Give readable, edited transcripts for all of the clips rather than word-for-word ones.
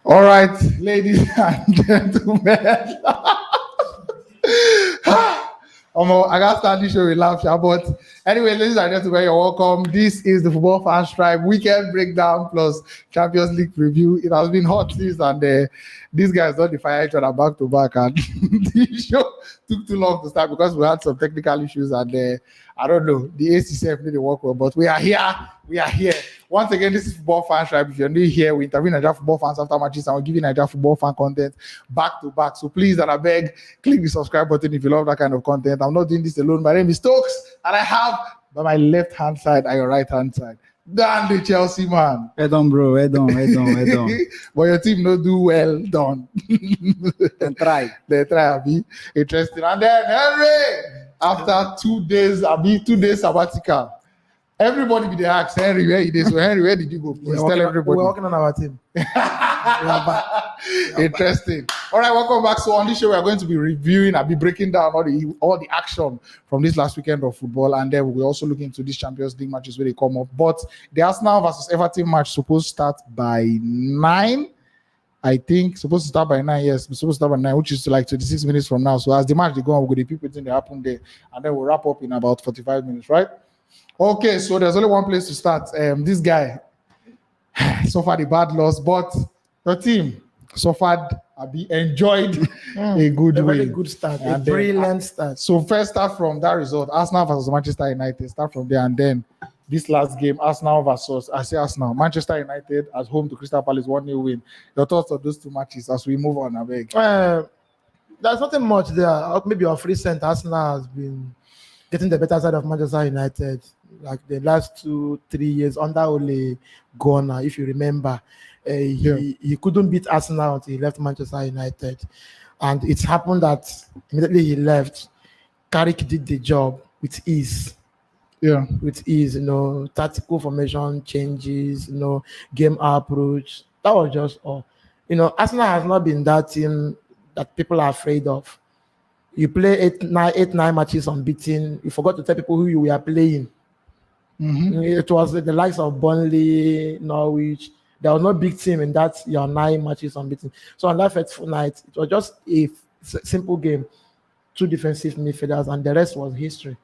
All right, ladies and gentlemen. I got started this show with laugh, but anyway, ladies and gentlemen, you're welcome. This is the Football Fans Tribe weekend breakdown plus Champions League preview. It has been hot since, and these guys don't defy each other back to back, and the show took too long to start because we had some technical issues, and I don't know, the ACCF didn't work well, but we are here. We are here. Once again, this is Football Fans Tribe. If you're new here, we interview Nigerian football fans after matches, and we'll give you Nigerian football fan content back to back. So please, and I beg, click the subscribe button if you love that kind of content. I'm not doing this alone. My name is Stokes, and I have by my left hand side and your right hand side, Dan the Chelsea man. Well done, bro. Well done. But your team not do well done. Then try. They try, Abi. Interesting. And then Henry, after 2 days, 2 days sabbatical. Everybody be the ask, Henry, where you did? So Henry, where did you go? Please tell everybody. We're working on our team. Interesting. All right, welcome back. So on this show, we are going to be reviewing, I'll be breaking down all the action from this last weekend of football, and then we're also looking into these Champions League matches where they come up. But the Arsenal versus Everton match supposed to start by 9. I think supposed to start by 9. Yes, we're supposed to start by 9, which is like 26 minutes from now. So as the match they go on, we're going to pick within the happen there, and then we'll wrap up in about 45 minutes, right? Okay, so there's only one place to start. This guy suffered a bad loss, but the team suffered, enjoyed a good win. Very good start, a brilliant start. So first start from that result, Arsenal versus Manchester United. Start from there, and then this last game, Manchester United as home to Crystal Palace, 1-0 win. Your thoughts on those two matches as we move on, I beg? There's nothing much there. Maybe of recent, Arsenal has been getting the better side of Manchester United. Like the last 2-3 years under Ole Gunnar, if you remember, he couldn't beat Arsenal until he left Manchester United, and it happened that immediately he left, Carrick did the job with ease. Yeah, with ease, tactical formation changes, game approach. That was just all. Arsenal has not been that team that people are afraid of. You play 8-9 matches unbeaten. You forgot to tell people who you were playing. Mm-hmm. It was the likes of Burnley, Norwich. There was no big team in that your 9 matches unbeaten. So on that fateful night, it was just a simple game, 2 defensive midfielders, and the rest was history.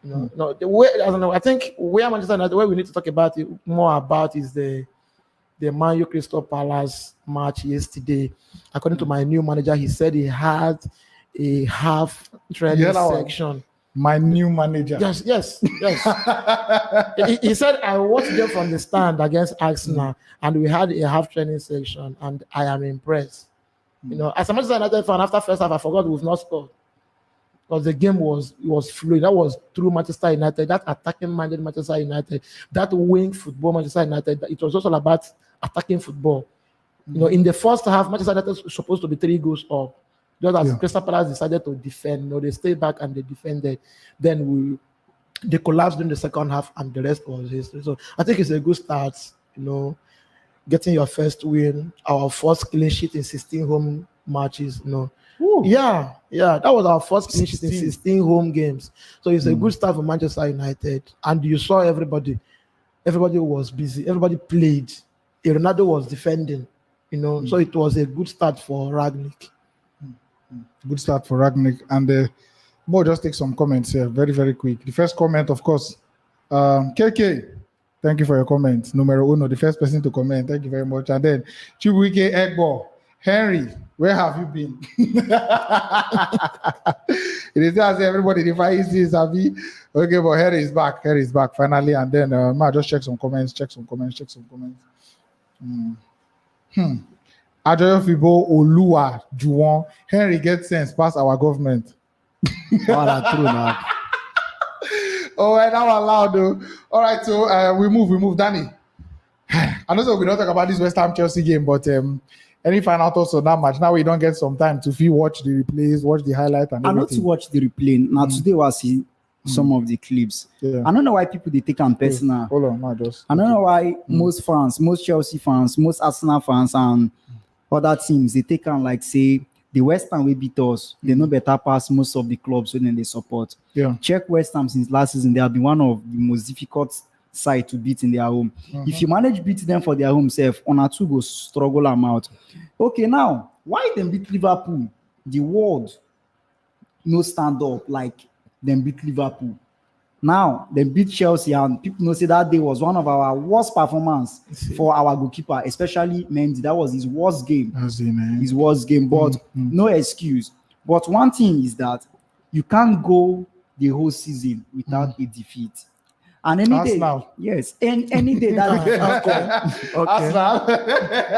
No, the way I don't know. I think where Manchester United, where we need to talk about it more about is the Man U Crystal Palace match yesterday. According to my new manager, he said he had a half training section. My new manager. Yes. he said, I watched them from the stand against Arsenal, and we had a half training section, and I am impressed. As a Manchester United fan, after first half, I forgot we've not scored. Because the game was fluid. That was through Manchester United, that attacking-minded Manchester United, that wing football Manchester United. It was just all about attacking football. In the first half, Manchester United was supposed to be 3 goals up. Just as Crystal Palace decided to defend, they stayed back and they defended. Then they collapsed in the second half, and the rest was history. So I think it's a good start, getting your first win, our first clean sheet in 16 home matches. Yeah, that was our first clean sheet in 16 home games. So it's a good start for Manchester United. And you saw everybody was busy, everybody played. Ronaldo was defending, so it was a good start for Rangnick. Good start for Rangnick. And Mo, just take some comments here, very, very quick. The first comment, of course, KK, thank you for your comment. Numero uno, the first person to comment. Thank you very much. And then Chibuike Egbo, Henry, where have you been? It is as everybody defies this, Abi. Okay, but Henry is back finally. And then just check some comments. Ajoyo Fibo Olua Juwon, Henry gets sense past our government. True now. Oh, and now allowed though. All right, so we move. Danny, And also, we don't talk about this West Ham Chelsea game, but any final thoughts on that match? Now we don't get some time to watch the replays, watch the highlight, and I not to everything. watch the replay. Now today was see some of the clips. Yeah. I don't know why people they take them personal. Hold on, no, just. I don't know why most fans, most Chelsea fans, most Arsenal fans, and other teams they take on like say the West Ham will beat us. They know better pass most of the clubs when they support. Yeah. Check West Ham since last season. They have been one of the most difficult side to beat in their home. If you manage beat them for their home self, on a two go struggle them out. Okay, now why them beat Liverpool? The world no stand up like them beat Liverpool. Now they beat Chelsea, and people know say that day was one of our worst performance for our goalkeeper, especially Mendy. That was his worst game. His worst game, but no excuse. But one thing is that you can't go the whole season without a defeat. And any Arsenal. day, yes, any day that defeat come,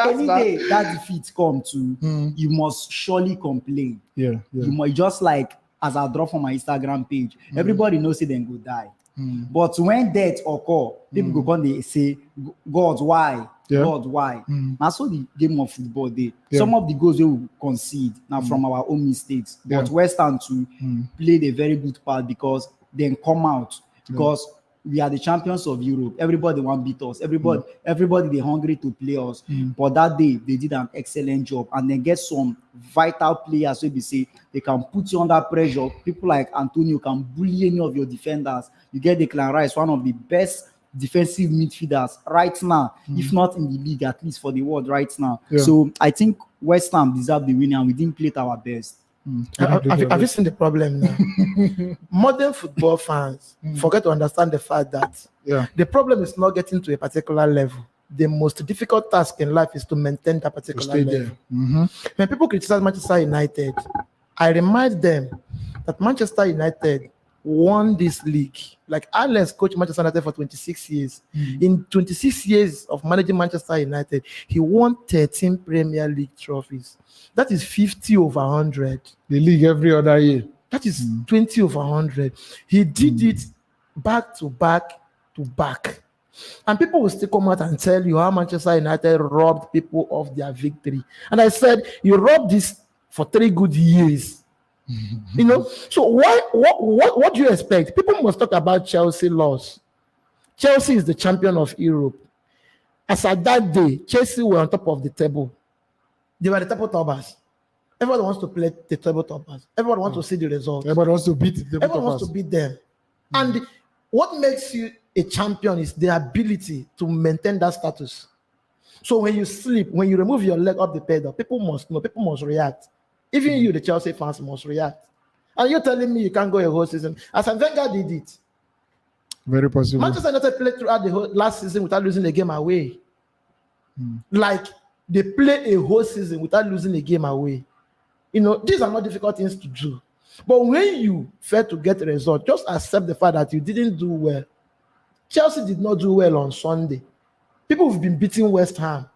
any day that defeat come to, you must surely complain. Yeah. You must just like as I drop on my Instagram page, everybody knows say then go die. But when death occur, people go come they say, God, why? Yeah. God, why? Now so the game of football day. Yeah. Some of the goals we will concede now from our own mistakes. But West Ham too played a very good part because then come out because we are the champions of Europe. Everybody want beat us. Everybody they hungry to play us. But that day they did an excellent job, and then get some vital players where we say they can put you under pressure. People like Antonio can bully any of your defenders. You get Declan Rice, one of the best defensive midfielders right now, if not in the league, at least for the world right now. Yeah. So I think West Ham deserved the win, and we didn't play it our best. Have you seen the problem now? Modern football fans forget to understand the fact that the problem is not getting to a particular level. The most difficult task in life is to maintain that particular level. When people criticize Manchester United, I remind them that Manchester United won this league. Like Alex coached Manchester United for 26 years. In 26 years of managing Manchester United, he won 13 Premier League trophies. That is 50 over 100. The league every other year. That is 20 over 100. He did it back to back to back. And people will still come out and tell you how Manchester United robbed people of their victory. And I said, you robbed this for 3 good years. You know, so what do you expect? People must talk about Chelsea loss. Chelsea is the champion of Europe. As at that day, Chelsea were on top of the table. They were the table toppers. Everybody wants to play the table toppers. Everybody wants to see the result. Everybody wants to beat the table Everyone toppers. wants to beat them. And what makes you a champion is the ability to maintain that status. So when you sleep, when you remove your leg off the pedal, people must know, people must react. Even you, the Chelsea fans, must react. And you're telling me you can't go a whole season. As Wenger did it. Very possible. Manchester United played throughout the whole last season without losing a game away. Like they play a whole season without losing a game away. You know, these are not difficult things to do. But when you fail to get a result, just accept the fact that you didn't do well. Chelsea did not do well on Sunday. People have been beating West Ham.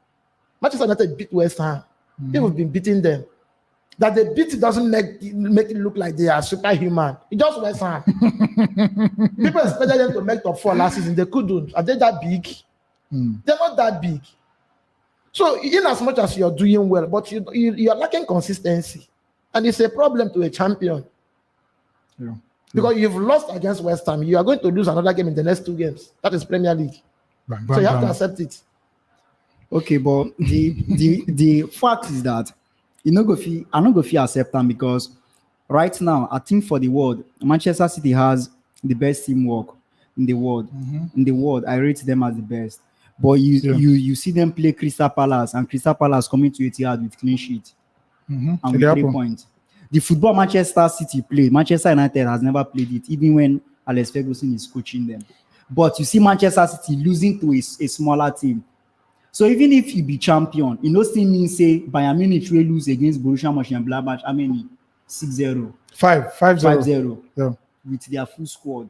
Manchester United beat West Ham. People have been beating them. That they beat it doesn't make it look like they are superhuman. It just West Ham. People expected them to make top 4 last season. They couldn't. Are they that big? They're not that big. So in as much as you're doing well, but you're lacking consistency. And it's a problem to a champion. Yeah. Because you've lost against West Ham. You are going to lose another game in the next 2 games. That is Premier League. Bang, So bang, you have to bang. accept it. Okay, but the fact is that I'm not going to accept them because right now, I think for the world, Manchester City has the best teamwork in the world. In the world, I rate them as the best. But you see them play Crystal Palace, and Crystal Palace coming to Etihad with clean sheet and with 3 points. The football Manchester City play, Manchester United has never played it, even when Alex Ferguson is coaching them. But you see Manchester City losing to a smaller team. So even if you be champion, still means say Bayern Munich will lose against Borussia Mönchengladbach. How many? 6-0. 5-0. Yeah. With their full squad.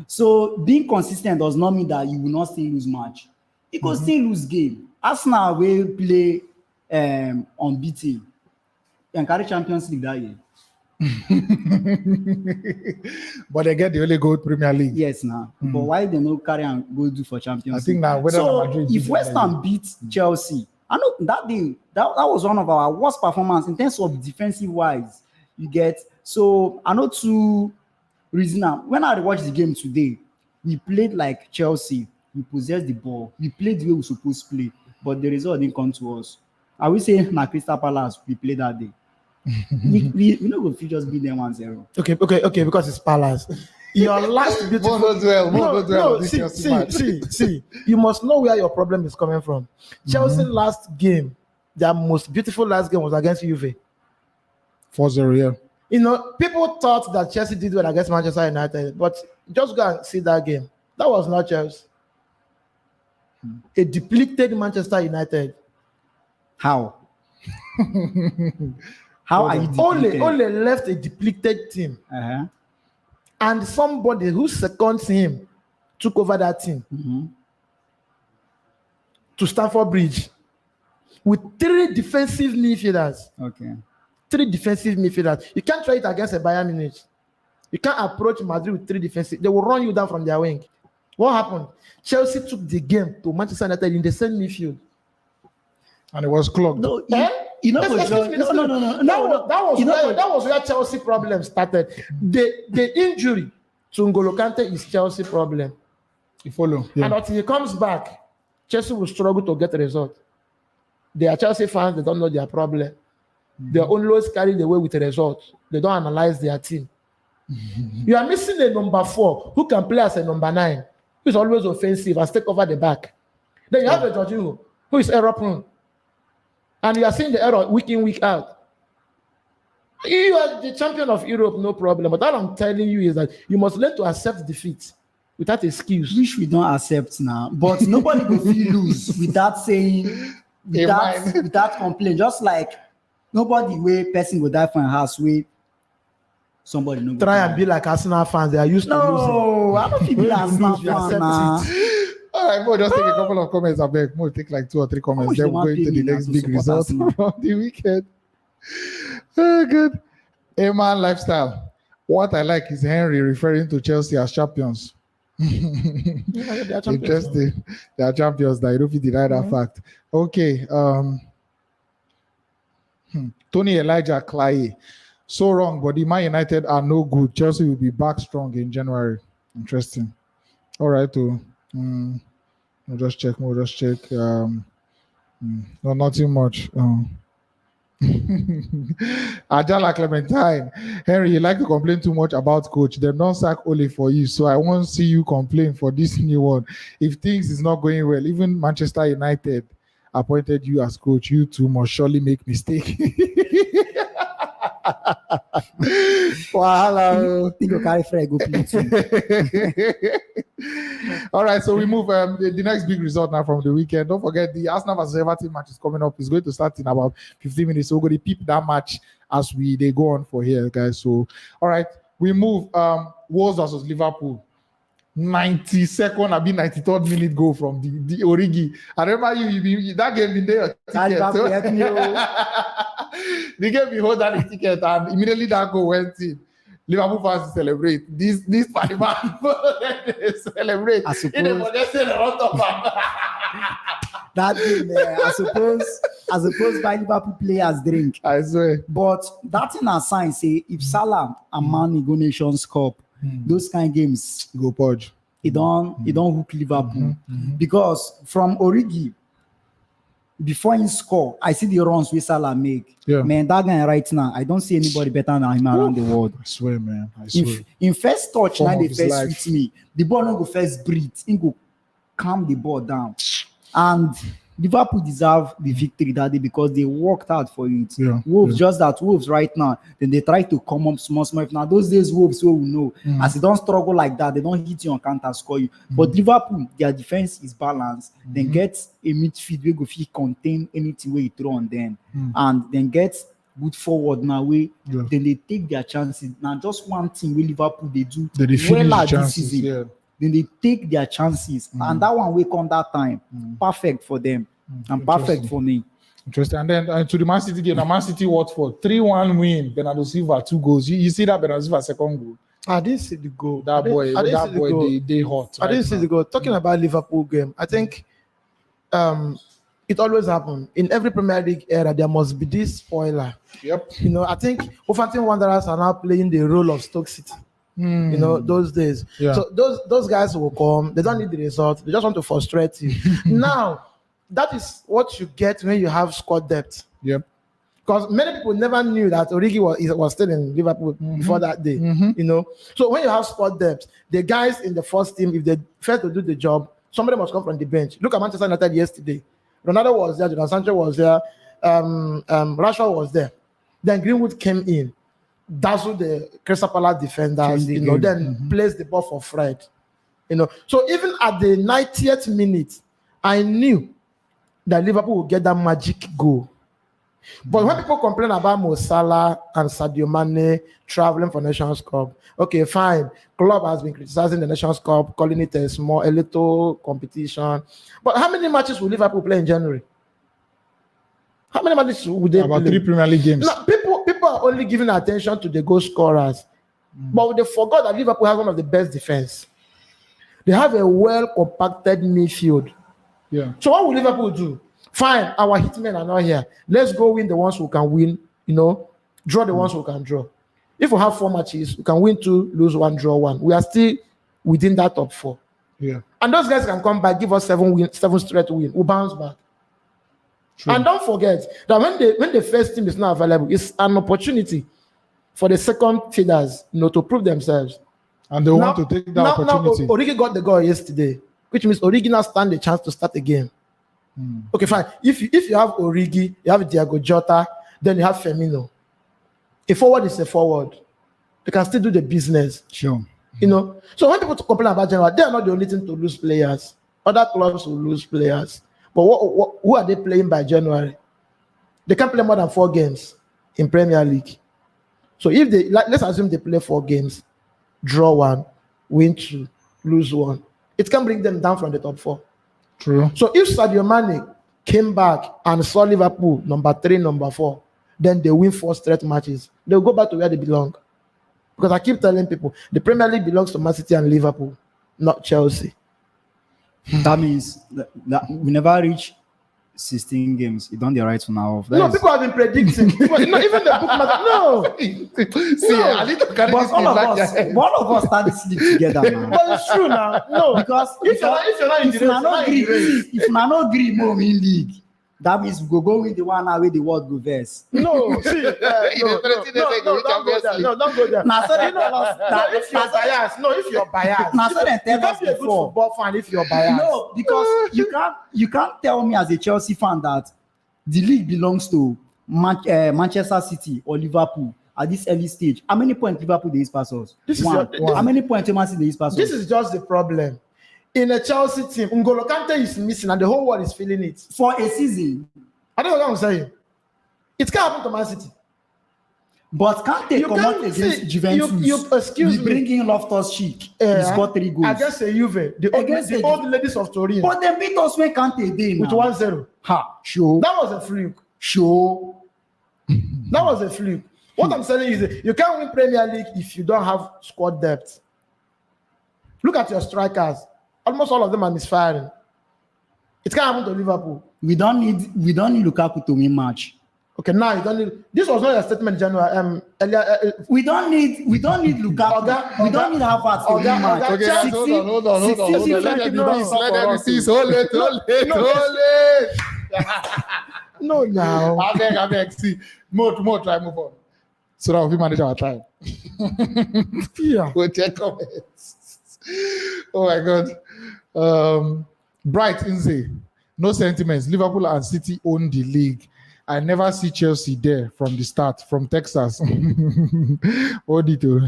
So being consistent does not mean that you will not still lose match. You can still lose game. Arsenal will play unbeaten and carry Champions League that year. But they get the only gold Premier League. Yes, now. But why they no carry and go do for Champions I League? think now whether So Madrid if West Ham beat Chelsea, I know that day that was one of our worst performance in terms of defensive wise. You get so I know two reasons. Now, when I watched the game today, we played like Chelsea. We possessed the ball. We played the way we supposed to play, but the result didn't come to us. I will say na Crystal Palace we played that day. we no go fit just beat them 1-0. Okay, because it's Palace. Your last beautiful. More goes well. See. You must know where your problem is coming from. Chelsea last game, their most beautiful last game was against Juve. 4-0, yeah. You know, people thought that Chelsea did well against Manchester United, but just go and see that game. That was not Chelsea. A depleted Manchester United. How? How are you depleted? Only left a depleted team. Uh-huh. And somebody who seconds him took over that team to Stamford Bridge with 3 defensive midfielders. Okay. 3 defensive midfielders. You can't try it against a Bayern Munich. You can't approach Madrid with 3 defensive. They will run you down from their wing. What happened? Chelsea took the game to Manchester United in the same midfield. And it was clogged. No, No. That was where Chelsea problem started. The injury to N'Golo Kante is Chelsea problem. You follow. Yeah. And until he comes back, Chelsea will struggle to get a result. They are Chelsea fans, they don't know their problem. They always carry the way with a result. They don't analyze their team. You are missing a number 4 who can play as a number 9, who is always offensive and take over the back. Then you have a Jorginho who is error prone. And you are seeing the error week in, week out. You are the champion of Europe, no problem. But all I'm telling you is that you must learn to accept defeat without excuse. Which we don't accept now. But nobody will feel lose without saying, without complaint. Just like nobody way person will die for a house way somebody no try and be like Arsenal fans. They are used to losing. No, I don't feel like Arsenal fan now. All right, we'll just take a couple of comments. I beg. We'll take like 2 or 3 comments. Then we'll go into the next big result from the weekend. Oh, good. A-man lifestyle. What I like is Henry referring to Chelsea as champions. They are champions. Interesting. They are champions. That you don't deny that fact. Okay. Tony Elijah Clay. So wrong, but the Man United are no good. Chelsea will be back strong in January. Interesting. All right, too. We'll just check. No, nothing much. Ajala Clementine. Henry, you like to complain too much about coach. They don't sack Ole for you, so I won't see you complain for this new one. If things is not going well, even Manchester United appointed you as coach. You too must surely make mistake. Wow, think you carry Fred go play too. All right, so we move the next big result now from the weekend. Don't forget the Arsenal versus Everton match is coming up. It's going to start in about 15 minutes. So we're going to peep that match as they go on for here, guys. So all right, we move Wolves versus Liverpool. 92nd, I mean 93rd minute goal from the Origi. I remember you that game been there. The game we hold that ticket and immediately that goal went in. Liverpool fans celebrate. This Spider-Man celebrate. I suppose that game there, I suppose by Liverpool players drink. I swear. But that thing a sign say if Salah and Mane go Nations Cup, those kind of games go purge. It don't hook Liverpool because from Origi before he score, I see the runs we Salah make. Yeah. Man, that guy right now, I don't see anybody better than him around the world. I swear, man. I swear. In first touch, Form now they of his first life. with me. The ball not go first breathe. He go calm the ball down. And Liverpool deserve the victory that day because they worked hard for it. Yeah, Wolves, just that Wolves right now, then they try to come up small. If now those days Wolves we know, as they don't struggle like that, they don't hit you on counter score you. But Liverpool, their defense is balanced. Then get a midfield where go fit contain anything where you throw on them, and then get good forward now way. Then they take their chances. Now just one thing where Liverpool they do They finish well at this chances, season. yeah. Then they take their chances, and that one will come that time. Perfect for them, and perfect for me. Interesting. And then to the Man City game, the Man City Watford 3-1 win. Bernardo Silva 2 goals. You see that Bernardo Silva second goal. I didn't see the goal. That boy, they hot. I didn't see the goal. Talking about Liverpool game, I think it always happens in every Premier League era. There must be this spoiler. Yep. You know, I think Wolverhampton Wanderers are now playing the role of Stoke City. You know, those days. Yeah. So those guys will come. They don't need the result. They just want to frustrate you. Now, that is what you get when you have squad depth. Yep. Because many people never knew that Origi was still in Liverpool before that day. You know, so when you have squad depth, the guys in the first team, if they fail to do the job, somebody must come from the bench. Look at Manchester United yesterday. Ronaldo was there, Jadon Sancho was there, Rashford was there. Then Greenwood came in, dazzled the Crystal Palace defenders, then placed the ball for Fred. You know, so even at the 90th minute, I knew that Liverpool would get that magic goal. But when people complain about Mo Salah and Sadio Mane traveling for Nations Cup, okay, fine. Club has been criticizing the Nations Cup, calling it a little competition. But how many matches will Liverpool play in January? How many matches would they play? About 3 Premier League games. No, people are only giving attention to the goal scorers. But they forgot that Liverpool has one of the best defense. They have a well-compacted midfield. Yeah. So what will Liverpool do? Fine, our hitmen are not here. Let's go win the ones who can win, draw the ones who can draw. If we have 4 matches, we can win 2, lose 1, draw 1. We are still within that top 4. Yeah. And those guys can come back, give us 7 straight wins. We'll bounce back. True. And don't forget that when the first team is not available, it's an opportunity for the second feeders, to prove themselves. And they want to take that opportunity. Now, Origi got the goal yesterday, which means Origi now stand a chance to start the game. Okay, fine. If you have Origi, you have Diego Jota, then you have Firmino. A forward is a forward. They can still do the business. Sure. So when people complain about January, they are not the only thing to lose players. Other clubs will lose players. But who are they playing by January? They can't play more than 4 games in Premier League. So if they let's assume they play 4 games, draw 1, win 2, lose 1, it can bring them down from the top 4. True. So if Sadio Mane came back and saw Liverpool number 3, number 4, then they win 4 straight matches, they'll go back to where they belong. Because I keep telling people, the Premier League belongs to Man City and Liverpool, not Chelsea. That means that we never reach 16 games. You don't the right to now. People have been predicting. Even the bookmaker. No. See, I need to carry this all of us started sleep together, man. But it's true now. No, because if you're not in the race, if you're not agree more in league, that means we go win the one now with the world go verse. No, see, don't go there. No, don't go there. Now, so if you're biased. Now, so then tell us a good football fan if you're biased. No, because you can't tell me as a Chelsea fan that the league belongs to Manchester City or Liverpool at this early stage. How many points Liverpool they pass us? How many points Man City they pass us? This is just the problem. In a Chelsea team, N'Golo Kante is missing and the whole world is feeling it. For a season. I don't know what I'm saying. It can't happen to Man City. But Kante come out against Juventus. Excuse me. Bringing Loftus-Cheek. He's got 3 goals. Against the Juve. The old ladies of Turin. But they beat us when Kante did. With 1-0. Ha, sure. That was a fluke. Sure. That was a fluke. What I'm saying is you can't win Premier League if you don't have squad depth. Look at your strikers. Almost all of them are misfiring. It can't happen to Liverpool. We don't need Lukaku to win match. Okay, now you don't need. This was not a statement, January. Earlier, we don't need Lukaku. We don't need Havertz to win match. Okay, hold on. Let me see. Hold it. No, now. I beg. See, more. Try move on. So that we manage our time. Yeah. We'll take comments. Oh my God. Bright Inze. No sentiments. Liverpool and City own the league. I never see Chelsea there from the start, from Texas. Odito.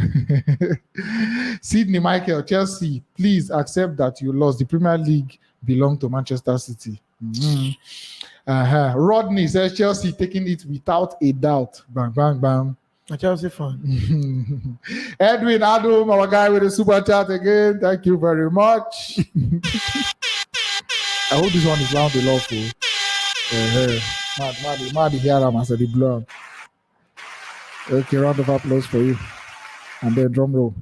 Sydney Michael, Chelsea, please accept that you lost. The Premier League belongs to Manchester City. Rodney says Chelsea taking it without a doubt. Bang, bang, bang. A Chelsea fan. Edwin Adam, our guy with the super chat again. Thank you very much. I hope this one is loud enough. Mad, hear him as the blow. Okay, round of applause for you. And then drum roll.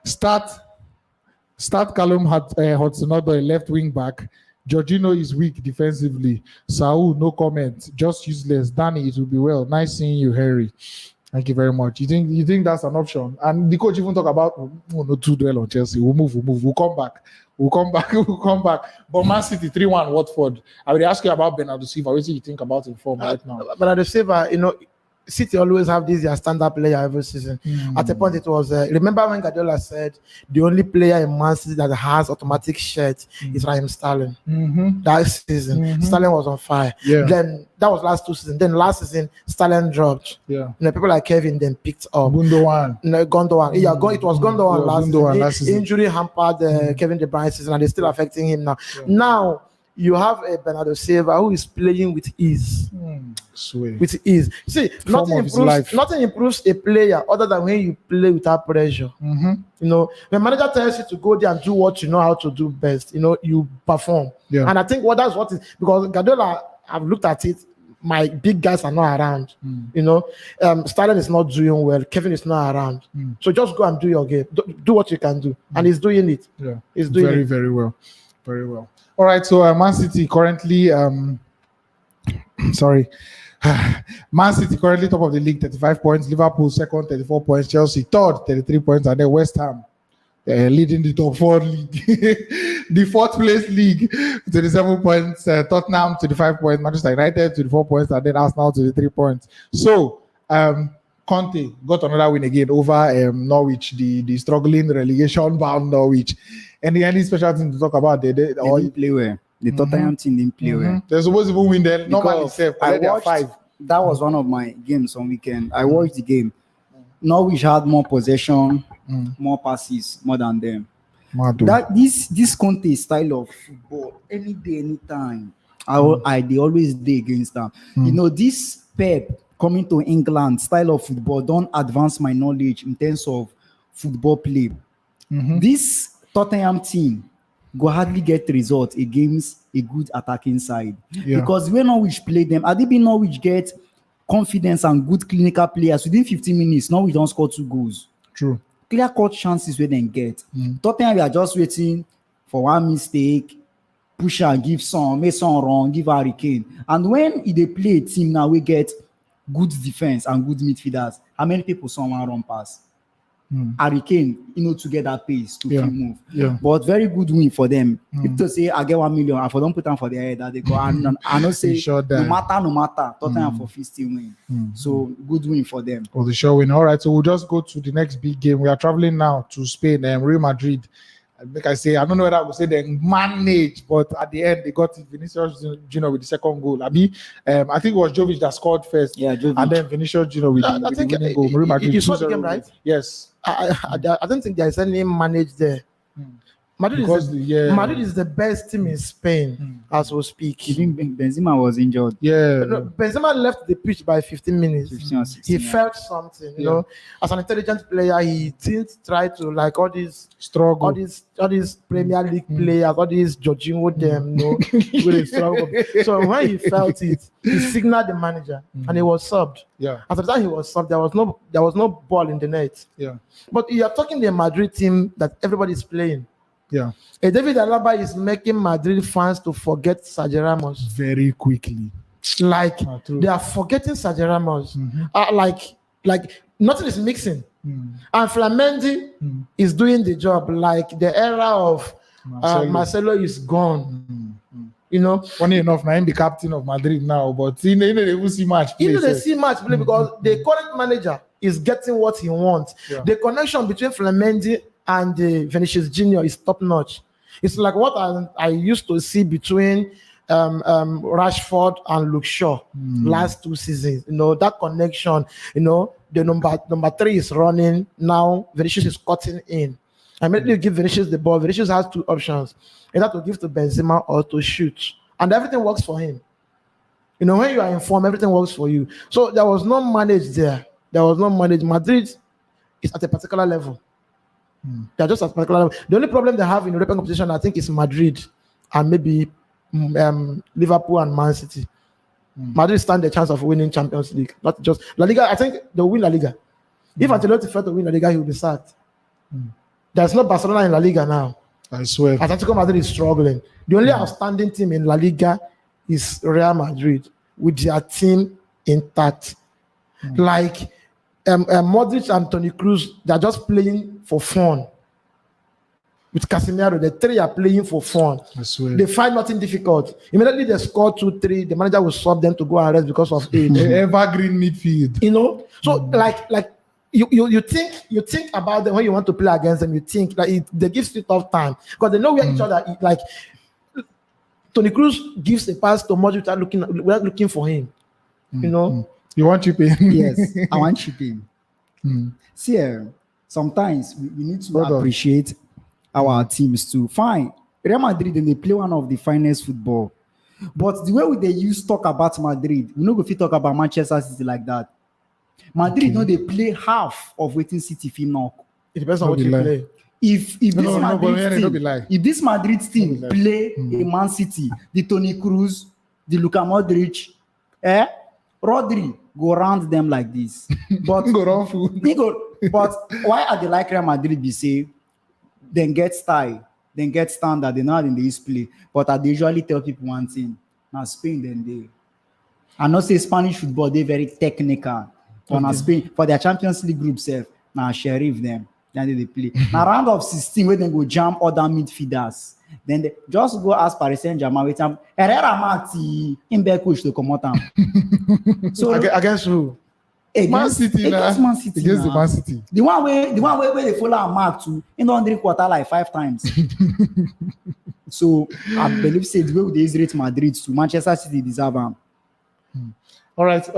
Start Callum Hudson-Odoi, left wing back. Jorginho is weak defensively. Saul, no comment. Just useless. Dani, it will be well. Nice seeing you, Henry. Thank you very much. You think that's an option? And the coach even talk about no too dwell on Chelsea. We'll move. We'll come back. But Man City 3-1 Watford. I will ask you about Bernardo Silva. What do you think about him form right now? Bernardo Silva, City always have this their standard player every season. At a point, it was remember when Guardiola said the only player in Man City that has automatic shirt is Raheem Sterling. That season, Sterling was on fire. Yeah. Then that was last 2 seasons. Then last season, Sterling dropped. Yeah. People like Kevin then picked up. Gundogan. Gondogan. It was Gondogan last season. Injury hampered Kevin De Bruyne season, and it's still affecting him now. Yeah. Now you have a Bernardo Silva who is playing with ease. Sweet. With ease. See, nothing improves a player other than when you play without pressure. When manager tells you to go there and do what you know how to do best, you perform. Yeah. And I think that's what is because Guardiola, I've looked at it. My big guys are not around. Sterling is not doing well. Kevin is not around. So just go and do your game. Do what you can do, and he's doing it. Yeah, he's doing very, it. very well, very well. All right, so Man City currently, Man City currently top of the league, 35 points. Liverpool second, 34 points. Chelsea third, 33 points, and then West Ham leading the top 4 league, the 4th place league, 27 points. Tottenham 25 points. Manchester United 24 points, and then Arsenal 23 points. So Conte got another win again over Norwich, the struggling relegation-bound Norwich. Any special thing to talk about? They didn't play well. The Tottenham team didn't play well. They're supposed to win them. Normally, I watched 5. That was one of my games on weekend. I watched the game. Norwich had more possession, more passes, more than them. This Conte style of football, any day, anytime, they always day against them. This Pep coming to England style of football don't advance my knowledge in terms of football play. This Tottenham team go hardly get results against a good attacking side because when Norwich play them, I think Norwich get confidence and good clinical players within 15 minutes. Norwich don't score 2 goals. True. Clear-cut chances where they get. Tottenham, we are just waiting for one mistake, push and give some, make some wrong, give Harry Kane. And when they play a team now, we get good defense and good midfielders. How many people someone run pass? Harry Kane, to get that pace to move. Yeah. But very good win for them. If to say I get 1 million, I don't put them for their head that they go and I know say no matter, Tottenham for 50 win. So good win for them. For the sure win. All right, so we'll just go to the next big game. We are traveling now to Spain, Real Madrid. Like I say, I don't know whether I would say they managed, but at the end they got Vinicius Junior with the second goal. I think it was Jovic that scored first, and then Vinicius Junior with the winning goal. Real Madrid, you saw the game, right? Yes. I don't think there is any managed there. Madrid is the best team in Spain as we speak. Even Benzema was injured. Yeah. Benzema left the pitch by 15 minutes. 15 or 16, he felt something, you know. As an intelligent player, he didn't try to like all these struggle, all these Premier League players, all these Jorginho them, with struggle. So when he felt it, he signaled the manager and he was subbed. Yeah. After that he was subbed, there was no ball in the net. Yeah. But you are talking the Madrid team that everybody is playing. Yeah. David Alaba is making Madrid fans to forget Sergio Ramos very quickly. Like they are forgetting Sergio Ramos. Like nothing is mixing. And Flamendi is doing the job. Like the era of Marcelo is gone. You know, funny enough, I'm the captain of Madrid now, but they will see match play. They see match play because the current manager is getting what he wants. Yeah. The connection between Flamendi and Vinicius Junior is top notch. It's like what I used to see between Rashford and Luke Shaw last 2 seasons. You know, that connection, you know, the number 3 is running. Now Vinicius is cutting in. I immediately give Vinicius the ball. Vinicius has 2 options. Either to give to Benzema or to shoot. And everything works for him. You know, when you are informed, everything works for you. So there was no manage there. There was no manage. Madrid is at a particular level. They're just at a particular level. The only problem they have in European competition, I think, is Madrid and maybe Liverpool and Man City. Madrid stand a chance of winning Champions League, not just La Liga. I think they'll win La Liga. If Ancelotti failed to win La Liga, he will be sacked. There's no Barcelona in La Liga now. I swear. Atletico Madrid is struggling. The only outstanding team in La Liga is Real Madrid with their team intact. Like Modric and Toni Kroos, they're just playing for fun. With Casemiro, the three are playing for fun. I swear. They find nothing difficult. Immediately they score 2-3, the manager will swap them to go and rest because of age. Evergreen midfield. You know, so like you think about them when you want to play against them. You think like they give you tough time because they know where each other is. Like Toni Kroos gives a pass to Modric without looking for him. You know, you want chipping? Yes, I want chipping. See, sometimes we need to appreciate our teams too. Fine, Real Madrid and they play one of the finest football, but the way they use talk about Madrid, we no go fit talk about Manchester City like that. Madrid, they play half of waiting City fit knock. It depends on what you play. If this Madrid team play a Man City, the Toni Kroos, the Luka Modric, Rodri go round them like this. But go round food. But why are they like Real Madrid? Be say then get style, then get standard. They know how they used play. But I usually tell people one thing: now Spain, then they. I know say Spanish football they very technical. But now Spain for their Champions League group self, now Sheriff them. Then they play. Now round of 16 where they go jump other midfielders. Then they just go ask Paris Saint-Germain with him. Herrera Marti in back coach to come out. So against who? Man City. Against Man City. Against the Man City. The one where they follow a mark to in the drink quarter like 5 times. So I believe say the way they rate Madrid to Manchester City deserve them. All right.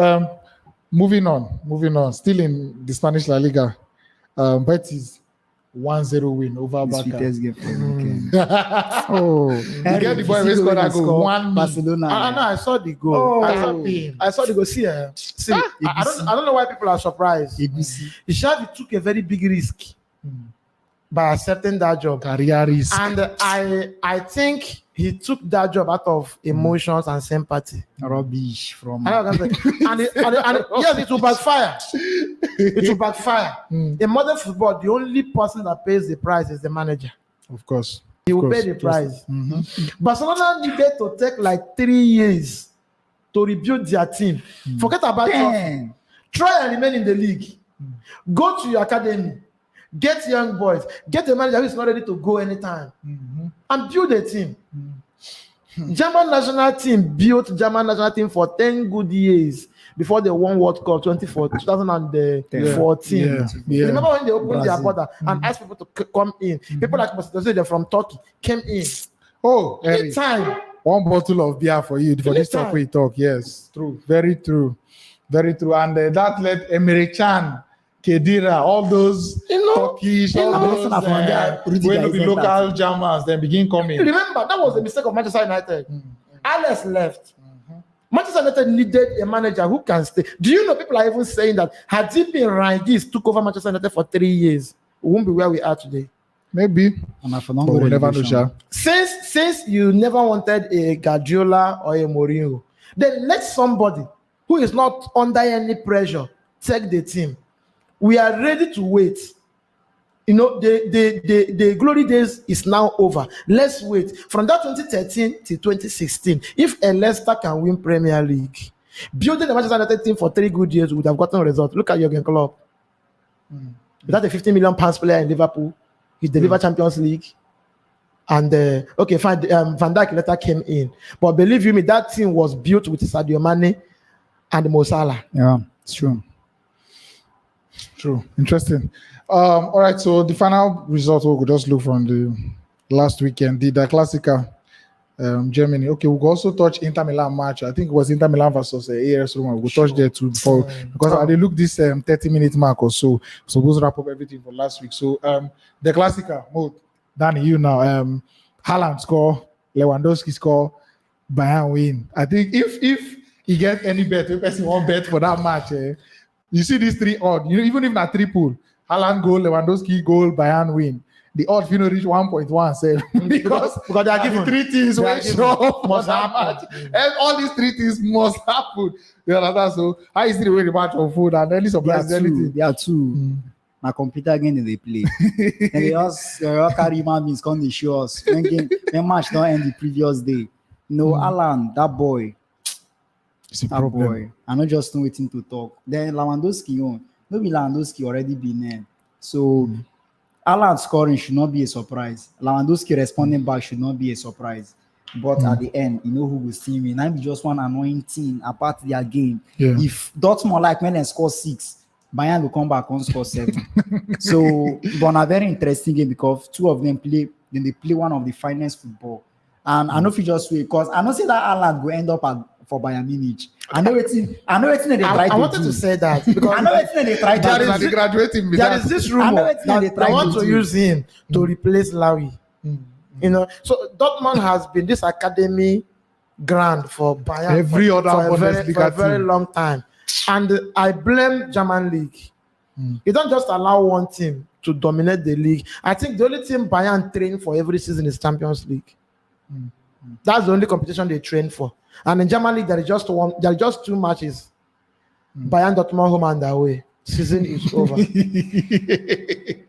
Moving on. Still in the Spanish La Liga. Betis 1-0 win over Barca. Oh, you get the boy who scored that goal. Barcelona. I saw the goal. Oh. I saw the goal. See, I don't know why people are surprised. Xavi took a very big risk by accepting that job. Career risk. And I think he took that job out of emotions and sympathy. Rubbish from. And yes, it will backfire. It will backfire. In modern football, the only person that pays the price is the manager. Of course. He will pay the price. Barcelona needed to take like 3 years to rebuild their team. Forget about it. Try and remain in the league. Go to your academy. Get young boys. Get a manager who is not ready to go anytime. And build a team. German national team built German national team for 10 good years before they won World Cup 2014. Remember when they opened their border and asked people to come in? People like they're from Turkey came in. Oh, anytime. One bottle of beer for you for this talk we talk. Yes, true, very true, very true. And that led Emre Can, Kedira, all those Turkish, all those when the local Germans then begin coming. Remember, that was the mistake of Manchester United. Alex left. Manchester United needed a manager who can stay. Do you know people are even saying that had it been Rangis took over Manchester United for 3 years, we won't be where we are today? Maybe. We'll never know. Since you never wanted a Guardiola or a Mourinho, then let somebody who is not under any pressure take the team. We are ready to wait. You know, the glory days is now over. Let's wait. From that 2013 to 2016, if a Leicester can win Premier League, building the Manchester United team for 3 good years would have gotten a result. Look at Jurgen Klopp. Without a £50 million player in Liverpool, he delivered Champions League. And fine, Van Dijk later came in. But believe you me, that team was built with Sadio Mane and Mo Salah. Yeah, it's true. True. Interesting. All right, so the final result we could just look from the last weekend, the Classica, Germany. Okay, we'll also touch Inter Milan match. I think it was Inter Milan versus AS Roma. We'll touch there too before because I did look this 30-minute mark or so. So we'll wrap up everything for last week. So the Classica mode, Dani, you now Haaland score, Lewandowski score, Bayern win. I think if he gets any bet, if person won't bet for that match, you see these 3 odd. You know, even if not triple, Haaland goal, Lewandowski goal, Bayern win. the odds you know reach 1.1 say because they are given the 3 things They are will given. show up Must for that happen. match. And all these 3 things must happen. You understand? So how is the way the match unfold and any surprise anything? They are two. My computer again they play. And they just carry human beings come they show us when match don't end the previous day. No, Alan, that boy. It's a That problem. boy. I not just know waiting to talk. Then Lewandowski on. Maybe Lewandowski already been in. So Alan scoring should not be a surprise. Lewandowski responding back should not be a surprise. But at the end, you know who will see me. Now be just one annoying thing apart their game. Yeah. If Dortmund like when they score 6, Bayern will come back and score 7. So, but a very interesting game because two of them play. Then they play one of the finest football. And I know if you just wait, because I know say that Alan will end up for Bayern Munich. I know it's they try to I wanted do. to say that because I know it's they try That to is do. the graduating there is this I know rumor it's not they that try they want to to do. use him to replace Larry. You know, so Dortmund has been this academy ground for Bayern Every other for a Bundesliga very team. long time, and I blame German league. You don't just allow one team to dominate the league. I think the only team Bayern train for every season is Champions League. That's the only competition they train for. And in German league, there is just 2 matches. Bayern, Dortmund, home and away. Season is over. You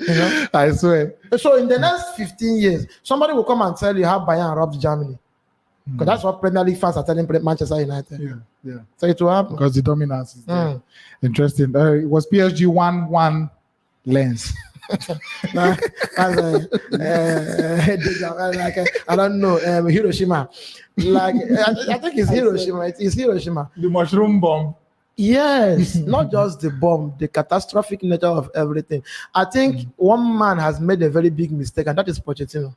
know? I swear. So in the next 15 years, somebody will come and tell you how Bayern robbed Germany. Because that's what Premier League fans are telling Manchester United. Yeah. So it will happen. Because the dominance is there. Interesting. It was PSG 1-1 lens. I don't know. Hiroshima. I think it's Hiroshima. It's Hiroshima. The mushroom bomb. Yes, not just the bomb, the catastrophic nature of everything. I think one man has made a very big mistake, and that is Pochettino.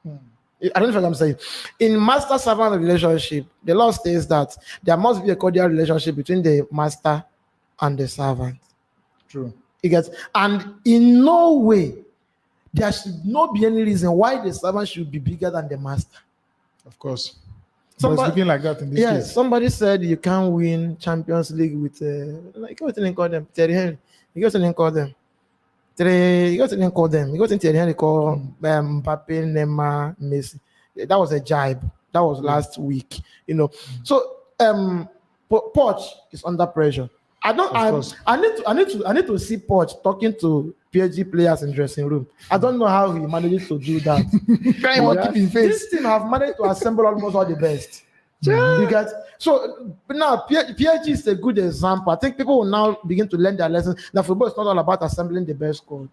I don't know what I'm saying. In master-servant relationship, the law states that there must be a cordial relationship between the master and the servant. True. And in no way there should not be any reason why the servant should be bigger than the master. Of course. Somebody- But it's looking like that in this Yes, case. somebody said you can't win Champions League with like what did they call them? Thierry Henry. You got to call them. You got to call them. You got to Thierry Henry call Mbappe, Neymar, Messi. That was a jibe. That was last week. You know. So Poch is under pressure. I need to see Poch talking to PSG players in dressing room. I don't know how he manages to do that. Can't even keep his face. This team have managed to assemble almost all the best. You get so now PSG is a good example. I think people will now begin to learn their lessons that football is not all about assembling the best squad.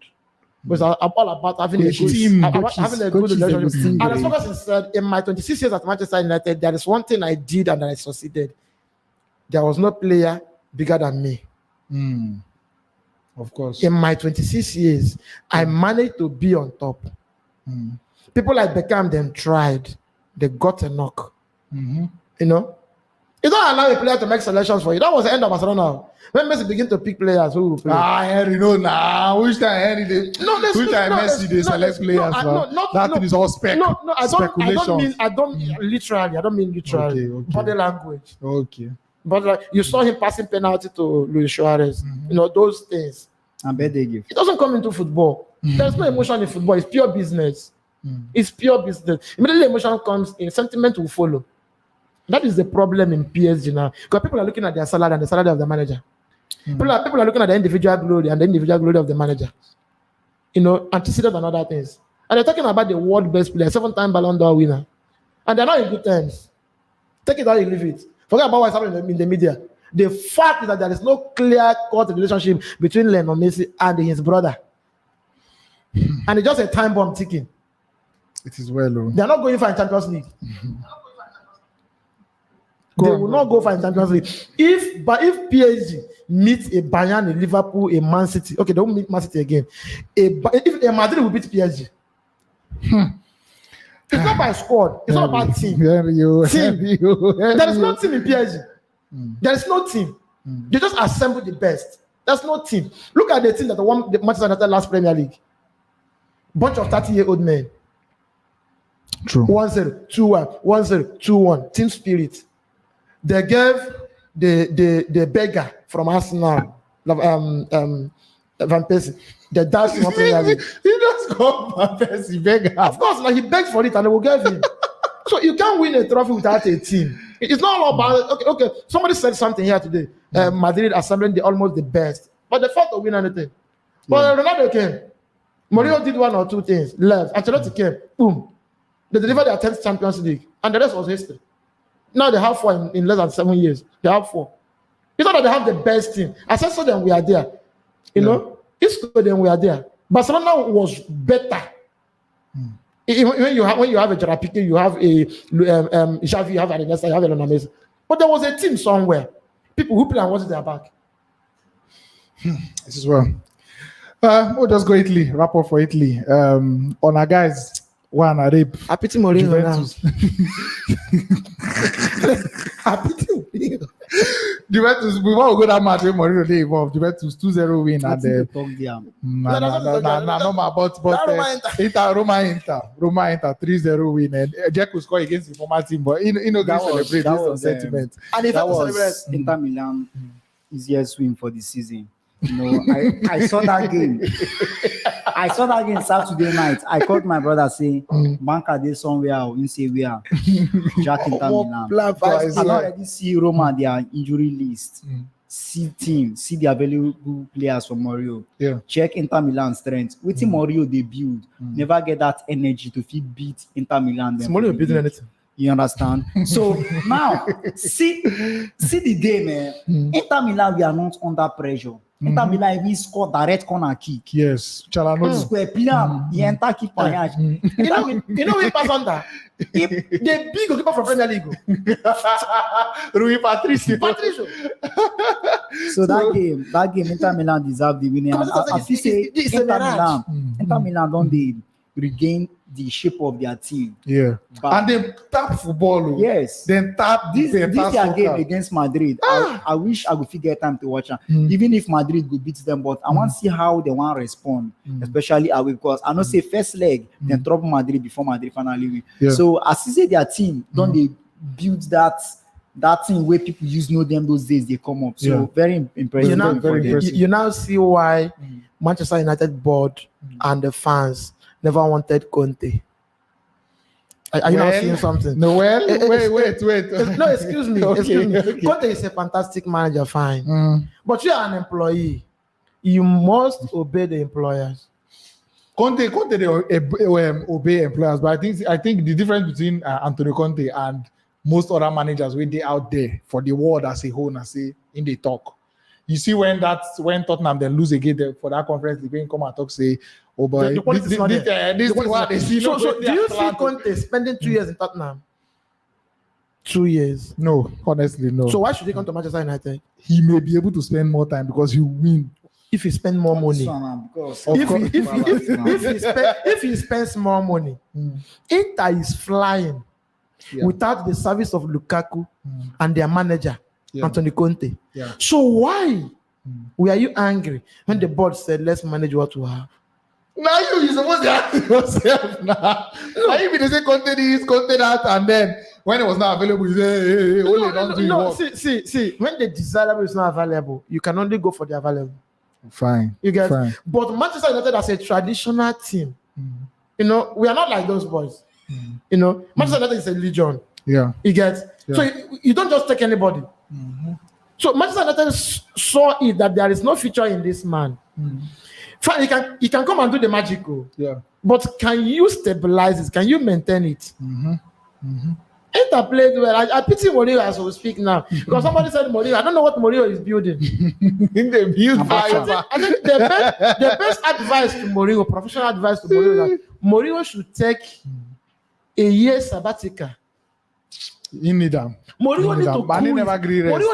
But it's all about having a good Team. having a good Coaches, they will relationship. sing And as great. long as he said, in my 26 years at Manchester United, there is one thing I did and I succeeded. There was no player bigger than me. Of course. In my 26 years, I managed to be on top. People like Beckham, them tried. They got a knock. You know? You don't allow a player to make selections for you. That was the end of Barcelona. When Messi begin to pick players who will play. Henry, no, nah. Which time Henry they Messi they select players? That thing is all spec. Speculation. I don't mean literally. Okay. Body language. Okay. But like you saw him passing penalty to Luis Suarez. You know, those things. I bet they give. It doesn't come into football. There's no emotion in football. It's pure business. It's pure business. Immediately emotion comes in, sentiment will follow. That is the problem in PSG now. Because people are looking at their salary and the salary of the manager. People are looking at the individual glory and the individual glory of the manager. You know, antecedent and other things. And they're talking about the world best player, 7-time Ballon d'Or winner. And they're not in good terms. Take it or you leave it. Forget about what's happening in the media. The fact is that there is no clear-cut relationship between Lionel Messi and his brother. And it's just a time bomb ticking. It is well. They're not going for a Champions League. They will not go for a Champions League. If PSG meets a Bayern, a Liverpool, a Man City, okay, they won't meet Man City again. If a Madrid will beat PSG. It's not by squad. It's not about team. There is no team in PSG. There is no team. They just assemble the best. There's no team. Look at the team that won the Manchester United last Premier League. Bunch of 30-year-old men. True. 1-0, 2-1, 1-0, 2-1. Team spirit. They gave the beggar from Arsenal, Van Persie. The dash one Premier League. He just called Van Persie, beg Of course, like he begs for it and they will give him. So you can't win a trophy without a team. It's not all about okay. Somebody said something here today. Madrid assembling almost the best, but they failed to win anything. But Ronaldo came. Mourinho did one or two things. Left. Ancelotti came. Boom. They delivered their 10th Champions League, and the rest was history. Now they have 4 in less than 7 years. They have 4. It's not that they have the best team. I said so. Then we are there. You know, it's so then we are there. Barcelona was better. When you have a Gerard Piqué, you have a Xavi, you have an Iniesta, you have a Lionel Messi. But there was a team somewhere. People who play and watch their back. This is well. We'll just go Italy. Wrap up for Italy. On our guys, one a rape. I pity Mourinho Juventus. I pity Mourinho. Juventus, we want to go that match when Mourinho they involved. Juventus 2-0 win and Roma Inter 3-0 win and Dzeko score against the former team, but he no going to celebrate this on sentiment. And if that I was celebrate, Inter Milan easiest win for the season. You know, I saw that game. I saw that game Saturday night. I called my brother saying, Banca dey somewhere, in say where. Jack Inter Milan. I already see Roma their injury list. See team, see the available players for Mourinho. Yeah. Check Inter Milan strength. Waiting Mourinho they build. Never get that energy to beat Inter Milan. Mourinho beating anything. You understand? So now, see the day, man. Inter Milan, we are not under pressure. Inter Milan, we score direct corner kick. Yes, Chalanoglu. Square plan, he enter keep on You know we pass under? The big goalkeeper from Premier League. Rui Patricio. So that game, Inter Milan deserve the winning. I feel say Inter Milan don't they regain the shape of their team. Yeah. But, and they tap football. Yes. Then tap this their game against Madrid. I wish I would figure time to watch them. Even if Madrid could beat them, but I want to see how they want to respond, especially away, because I know say first leg, then trouble Madrid before Madrid finally win. Yeah. So as you say their team, don't they build that thing where people know them those days they come up. So very impressive. You now see why Manchester United board and the fans never wanted Conte. Are you not seeing something? No, wait. No, excuse me. Okay. Conte is a fantastic manager, fine. But you are an employee. You must obey the employers. Conte they obey employers, but I think the difference between Antonio Conte and most other managers when they out there for the world as a whole, and say in the talk. You see when Tottenham then lose again for that conference, they going come and talk say, oh boy, this is what they see. So do you see Conte spending 2 years in Tottenham? 2 years? No, honestly, no. So why should he come to Manchester United? He may be able to spend more time because he win. If he spend more money. If he spends more money, Inter is flying without the service of Lukaku and their manager, Antonio Conte. Yeah. So why were you angry when the board said, let's manage what we have? Now you're supposed to ask yourself now. Now if they say Conte this, Conte that, and then when it was not available, you say, See, when the desirable is not available, you can only go for the available. Fine. You get fine. But Manchester United as a traditional team, you know, we are not like those boys. You know, Manchester United is a legion. Yeah. You get so you don't just take anybody. So Manchester United saw it that there is no future in this man. Fine, he can come and do the magical. Yeah. But can you stabilize it? Can you maintain it? Inter played well. I pity Mourinho as we speak now. Because somebody said Mourinho. I don't know what Mourinho is building. In the build I think the best advice to Mourinho, professional advice to Mourinho, that Mourinho should take a year sabbatical. You need them. Mourinho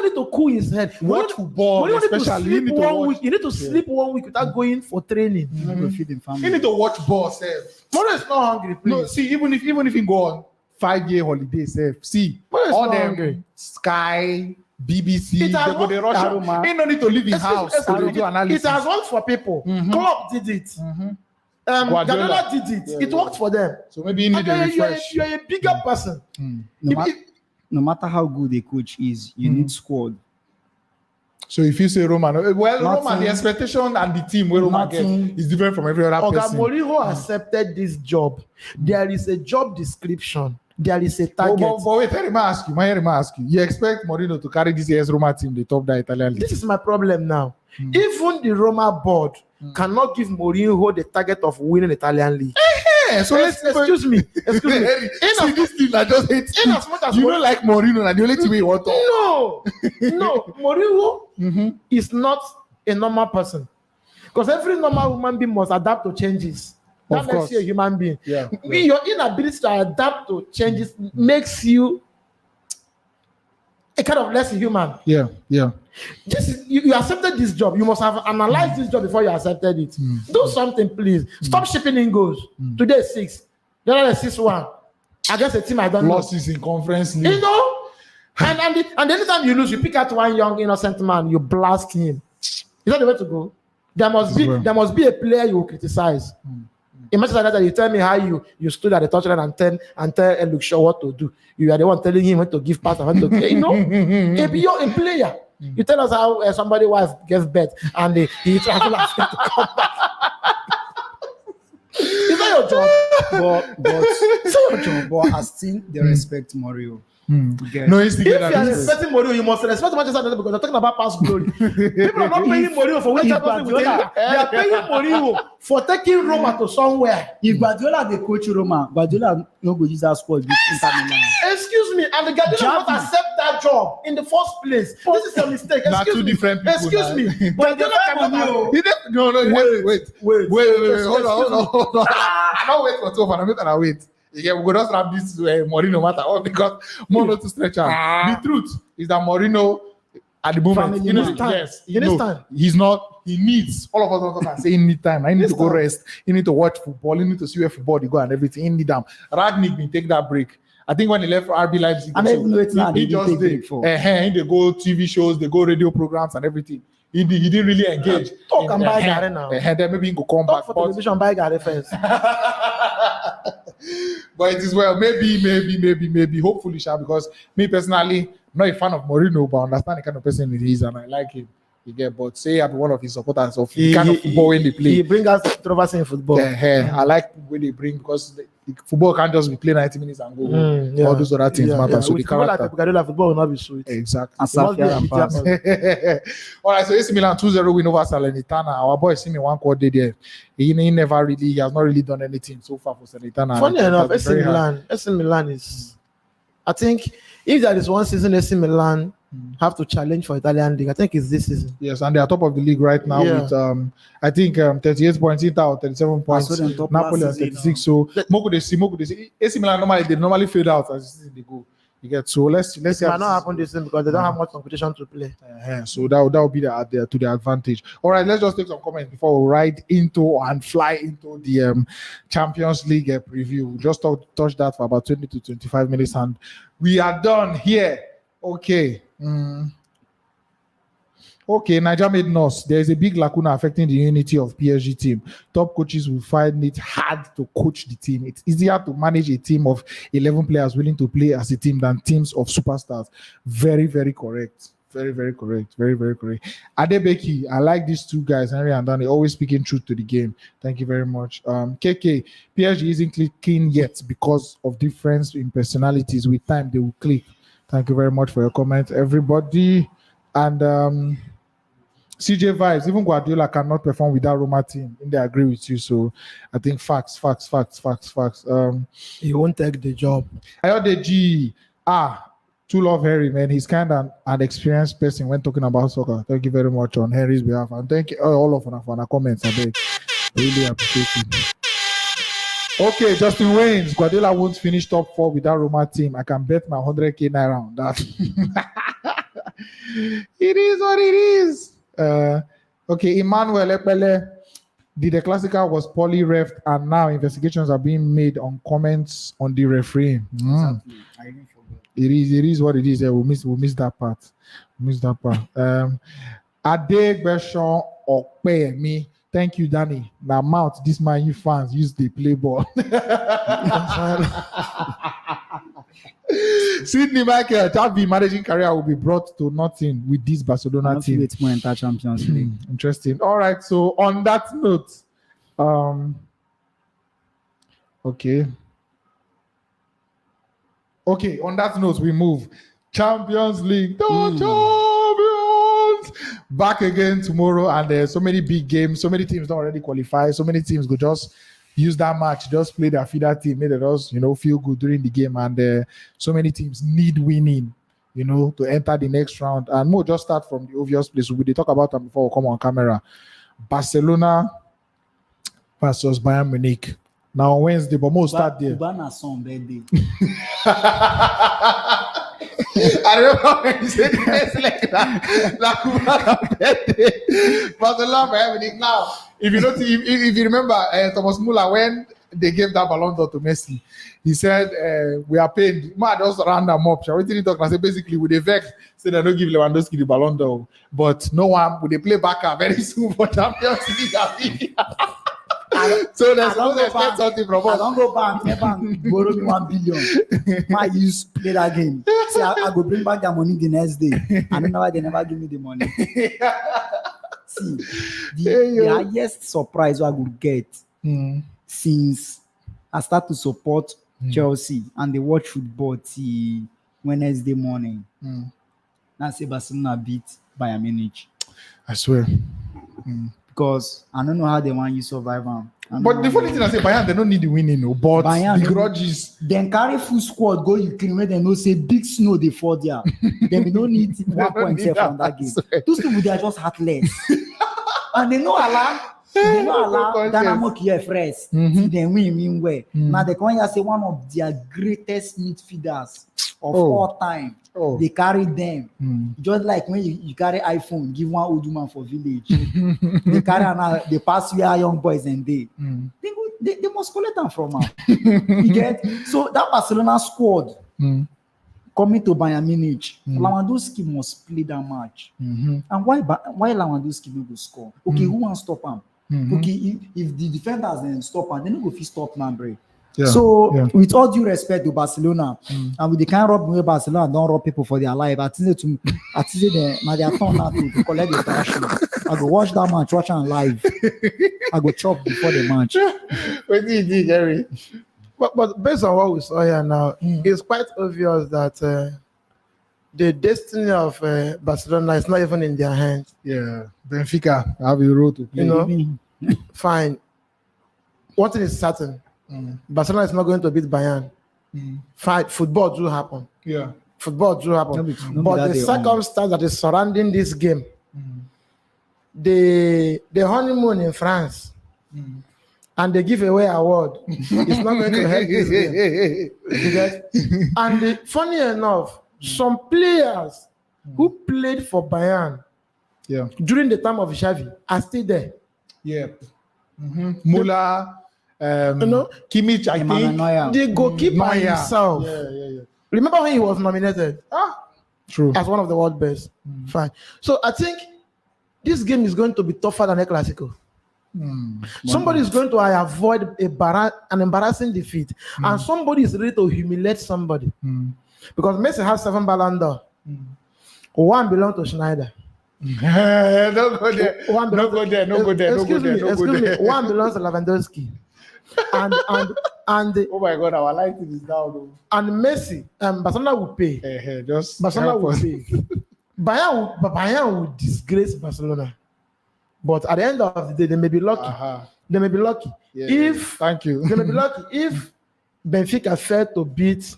need to cool his head. Watch football, especially. You need to sleep 1 week without going for training. You need to watch ball, sef. Mourinho is not hungry, please. No, see, even if he go on 5-year holiday, sef. See, all them hungry. Sky, BBC, they go the Russia. He no need to leave his house to do analysis. It has worked for people. Klopp did it. Guardiola did it. It worked for them. So maybe you need a refresh. You're a bigger person. No matter how good a coach is, you need squad. So if you say Roma, well, Roma, Nothing. the expectation and the team where Roma Nothing. gets is different from every other Oga person. Mourinho accepted this job. There is a job description. There is a But target. wait, let me ask you. You expect Mourinho to carry this year's Roma team, the top that Italian league? This is my problem now. Even the Roma board cannot give Mourinho the target of winning the Italian league. Yeah, so Excuse me. See, this thing I just hate. In as much as You don't like Mourinho, and the only thing you want to. No, Mourinho is not a normal person. Because every normal human being must adapt to changes. That Of makes course. you a human being. Yeah. Your inability to adapt to changes makes you a kind of less human. Yeah. This is, you accepted this job. You must have analyzed this job before you accepted it. Do something, please. Stop shipping in goals. Today is 6. The other is 6-1. Against a team I don't know. Losses in conference league. You know? And anytime you lose, you pick out one young innocent man, you blast him. Is that the way to go? There must be a player you will criticize. Imagine that you tell me how you stood at the touchline and tell Luke Shaw what to do. You are the one telling him when to give pass and when to, you know, if you're a player, you tell us how somebody's wife gave birth and he traveled to come back. Is that your job? But it's your job. But I still they respect Mourinho. Yes. No, it's the If you guy are that is. respecting Mourinho, you must respect Manchester United because they're talking about past glory. People are not paying Mourinho for winning Champions League with Inter. They are paying Mourinho for taking Roma to somewhere. If Guardiola dey coach Roma, Guardiola no go use that squad beat Inter Milan. Excuse me, and the Guardiola will not accept that job in the first place. This is a mistake. They're Excuse two me. different people Excuse now. me. Guardiola cannot. No, wait. Hold on. I don't wait for 12 and I'm not wait. Yeah, we go just have this Mourinho matter all because more to stretch out. The truth is that Mourinho at the moment, Family you know, man. yes, He needs time. he's not. He needs all of us can say he need time. I need to go rest. He need to watch football. He need to see where football they go and everything. He need them. Ragnick been take that break. I think when he left for RB Leipzig, I don't even know it's not. he He just take did. break for. They go TV shows, they go radio programs and everything. He didn't really engage. Talk and buy Gary now. Then maybe he go come Talk back. for But television, buy Gary first. but it is well, maybe, hopefully, because me personally, I'm not a fan of Mourinho, but I understand the kind of person he is, and I like him. You get, but say I'm one of his supporters of the kind of football when they play. He brings us controversy in football. I like when they bring because the football can't just be played 90 minutes and go home. All those other things matter. So the With people like character. Guardiola, football will not be sweet. Exactly. And It must be a Safia and bitter pass. ball. All right, so AC Milan 2-0 win over Salernitana. Our boy see me one quarter there. He has not really done anything so far for Salernitana. Funny It has enough, been AC very hard. Milan is. I think if there is one season AC Milan have to challenge for Italian league, I think it's this season. Yes, and they are top of the league right now with I think 38 points, Inter or 37 points, saw them top Napoli last on season, 36. So Moko they see. AC Milan normally fade out as the season they go. You get so let's see. It how might not this happen this season because they don't have much competition to play. So that will be to the advantage. All right, let's just take some comments before we ride into and fly into the Champions League preview. We just touch that for about 20 to 25 minutes and we are done here. Okay. Okay, Niger made us. There is a big lacuna affecting the unity of PSG team. Top coaches will find it hard to coach the team. It's easier to manage a team of 11 players willing to play as a team than teams of superstars. Very, very correct. Very, very correct. Very, very correct. Adebeki, I like these two guys, Henry and Dani, always speaking truth to the game. Thank you very much. KK, PSG isn't clicking yet because of difference in personalities. With time, they will click. Thank you very much for your comment, everybody. And CJ Vibes, even Guardiola cannot perform without Roma team. And they agree with you. So I think facts. He won't take the job. Ayodeji, to love Harry, man. He's kind of an experienced person when talking about soccer. Thank you very much on Harry's behalf. And thank you all of you for our comments. I beg. Really appreciate it. Okay, Justin Waynes, Guardiola won't finish top 4 without Roma team. I can bet my 100K naira on that. It is what it is. Okay, Emmanuel Epele, the Classical was poorly ref and now investigations are being made on comments on the referee. Exactly. I even forgot. It is what it is. We'll miss that part. Ade Bershon Okpeyemi. Thank you, Dani. Now, mouth this man, you fans use the play ball. Sidney Michael, Xavi managing career will be brought to nothing with this Barcelona team. It's more enter Champions League. Interesting. All right. So on that note, okay. On that note, we move. Champions League, the champions back again tomorrow, and there's so many big games. So many teams don't already qualify. So many teams go just use that match, just play their feeder team, make us, feel good during the game. And so many teams need winning, to enter the next round. And we'll just start from the obvious place. We talk about them before we come on camera. Barcelona versus Bayern Munich. Now on Wednesday, but we'll start there. Cubana's son birthday. I remember when you said it's like that. Like Cubana's birthday. Barcelona Bayern Munich. Now, if you remember Thomas Muller, when they gave that Ballon d'Or to Messi, he said, we are paid. Man, just round them up. What did he talk? I said, basically, with the vex, say they don't give Lewandowski the Ballon d'Or. But no one, would they play back very soon for Champions League? So there's supposed to expect something from us. I don't go back, never borrow me 1 billion. My use play that game. See, I go bring back the money the next day. I don't know why they never give me the money. See, the highest surprise I would get since I start to support Chelsea and they watch football till Wednesday morning. Now say Barcelona beat Bayern Munich. I swear. Because I don't know how they want you survive. But the funny thing I say, Bayern, they don't need the winning, but Bayern, the grudges. Then carry full squad, go Ukraine, where they know say big snow they fall there. Then we don't need 1 point from that game. Those people, they are just heartless. And they know Allah. They know Allah. Dynamo Kiev first. They win meanwhile. Now they come here say one of their greatest midfielders of all time. They carry them. Just like when you carry iPhone, give one old woman for village. They carry another, they pass where young boys and they must collect them from her. You get? So that Barcelona squad coming to Bayern Munich, Lewandowski must play that match. And why Lewandowski will score? Okay, who wants to stop him? Okay, if the defenders then stop him, then who will stop Nambre? With all due respect to Barcelona, and with the kind of way Barcelona don't rob people for their life, I think they turn now to collect the trash. I go watch that match, watch it live. I go chop before the match. What do you think, Gary? But based on what we saw here now, it's quite obvious that the destiny of Barcelona is not even in their hands. Yeah, Benfica have a role to play. Fine. One thing is certain. Barcelona is not going to beat Bayern. Fight, football do happen. Yeah, football do happen. But the circumstance that is surrounding this game, the honeymoon in France, and they give away award, it's not going to help this game. And funny enough, some players who played for Bayern during the time of Xavi are still there. Yeah, Muller. Kimmich, I think the goalkeeper himself. Yeah. Remember when he was nominated? True. As one of the world best. Fine. So I think this game is going to be tougher than a Clasico. Somebody is going to avoid an embarrassing defeat, and somebody is ready to humiliate somebody. Because Messi has 7 Ballon d'Or. 1 belongs to Schneider. Don't go there. Excuse me. 1 belongs to Lewandowski. And oh my God, our light is down though. And Messi, Barcelona will pay. Barcelona will pay. Bayern will disgrace Barcelona. But at the end of the day, they may be lucky. They may be lucky. Thank you. They may be lucky if Benfica failed to beat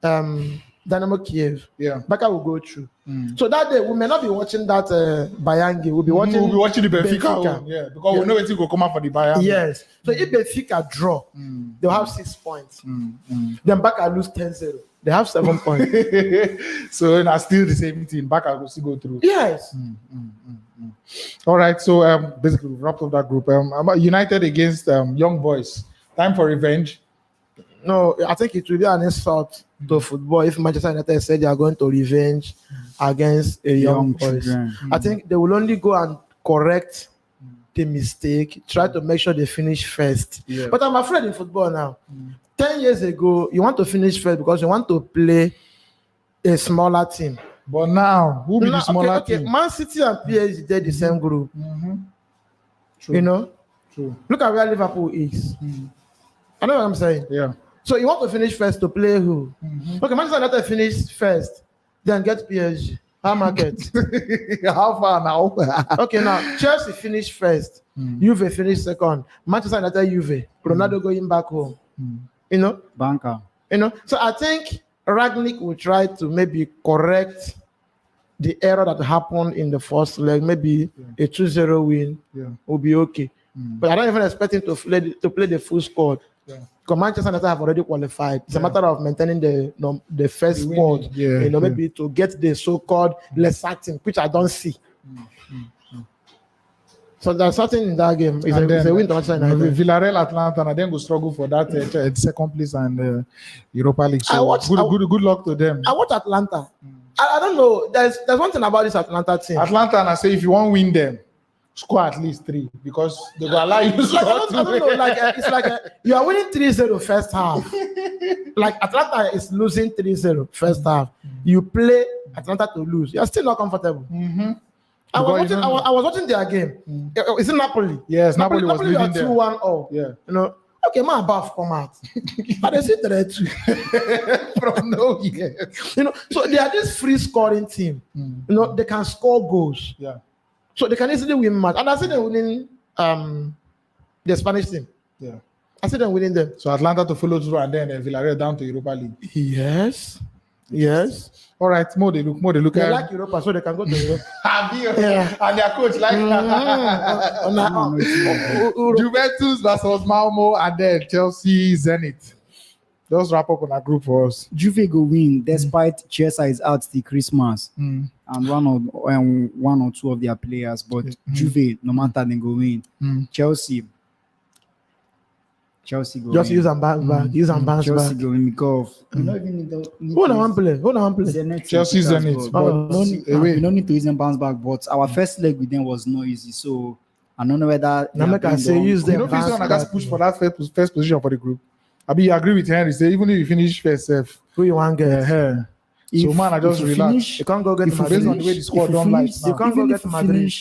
Dynamo Kiev. Barca will go through. So that day we may not be watching that Bayern game. We'll be watching the Benfica. Because we know it will come out for the Bayern. Yes. So if Benfica draw, they'll have 6 points. Then Barca lose 10-0. They have 7 points. So it's still the same thing. Barca will still go through. Yes. All right. So basically we wrapped up that group. United against Young Boys. Time for revenge. No, I think it will be an insult to football if Manchester United said they are going to revenge against a young boys. I think they will only go and correct the mistake, try to make sure they finish first. But I'm afraid in football now, 10 years ago, you want to finish first because you want to play a smaller team. But now, who be the Now, smaller okay, team? Man City and PSG, they're the same group. True. You know? True. Look at where Liverpool is. I know what I'm saying. Yeah. So you want to finish first to play who? Okay, Manchester United finish first, then get PSG. How market? How far now? Okay, now Chelsea finish first, Juve finish second, Manchester United, Juve, Ronaldo going back home. You know, Banker. you know. So I think Ragnick will try to maybe correct the error that happened in the first leg. Maybe a 2-0 win will be okay. But I don't even expect him to play the full squad. Because Manchester United have already qualified. It's a matter of maintaining the first spot, maybe to get the so-called lesser team, which I don't see. So there's something in that game. It's a win to Manchester United. Villarreal, Atlanta, and then go struggle for that second place and Europa League. So good luck to them. I watch Atlanta. I don't know. There's one thing about this Atlanta team. Atlanta, and I say if you want to win them, score at least 3 because they will allow you to score. I don't know. It's like you are winning 3-0 first half. Like Atlanta is losing 3-0 first half. You play Atlanta to lose. You're still not comfortable. I was watching their game. Is it Napoli? Yes, Napoli was leading them. 2-1 all. Yeah. You know, okay, my above come out. But they sit there too. From nowhere. You know, so they are this free scoring team. You know, they can score goals. Yeah. So they can easily win match. And I see them winning the Spanish team. Yeah. I see them winning them. So Atlanta to follow through and then Villarreal down to Europa League. Yes. All right, more they look. They like Europa, so they can go to Europe. Yeah. And their coach like Juventus versus Malmo and then Chelsea Zenit. Just wrap up on a group for us. Juve go win despite Chelsea is out till Christmas and one or two of their players, but Juve no matter they go win. Chelsea go just win. use and bounce back. Chelsea go win because we don't even need to. Who don't want play? Chelsea Zenit. But we don't need to use them bounce back. But our first leg with them was not easy, so I don't know whether. Now I say use them. You know, someone that push for that first position for the group. I mean, you agree with Henry. Say even if you finish first, who you want get? So man, I just relax. You can't go get Madrid. Based on the way the squad don't like. You can't go get Madrid.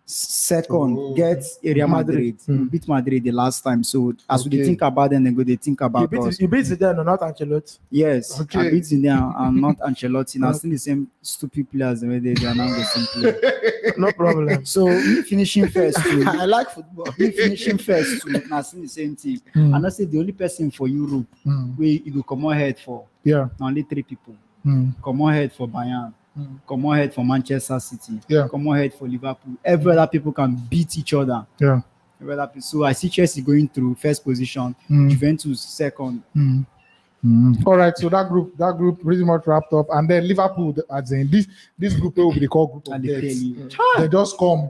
Second, get Real Madrid. Beat Madrid the last time. So as we think about them, then go they think about us. You beat them, not Ancelotti. Yes, I beat them and not Ancelotti. Now still the same stupid players the way they are now the same player. No problem. So me finishing first too. I like football. Me finishing first too. Now still the same team. And I say the only person for Europe where you go come ahead for. Yeah. Only 3 people. Come on head for Bayern. Come on head for Manchester City. Yeah. Come on head for Liverpool. Every other people can beat each other. Yeah. So I see Chelsea going through first position, Juventus second. All right, so that group pretty much wrapped up, and then Liverpool, as in this group will be called group of death. They just come,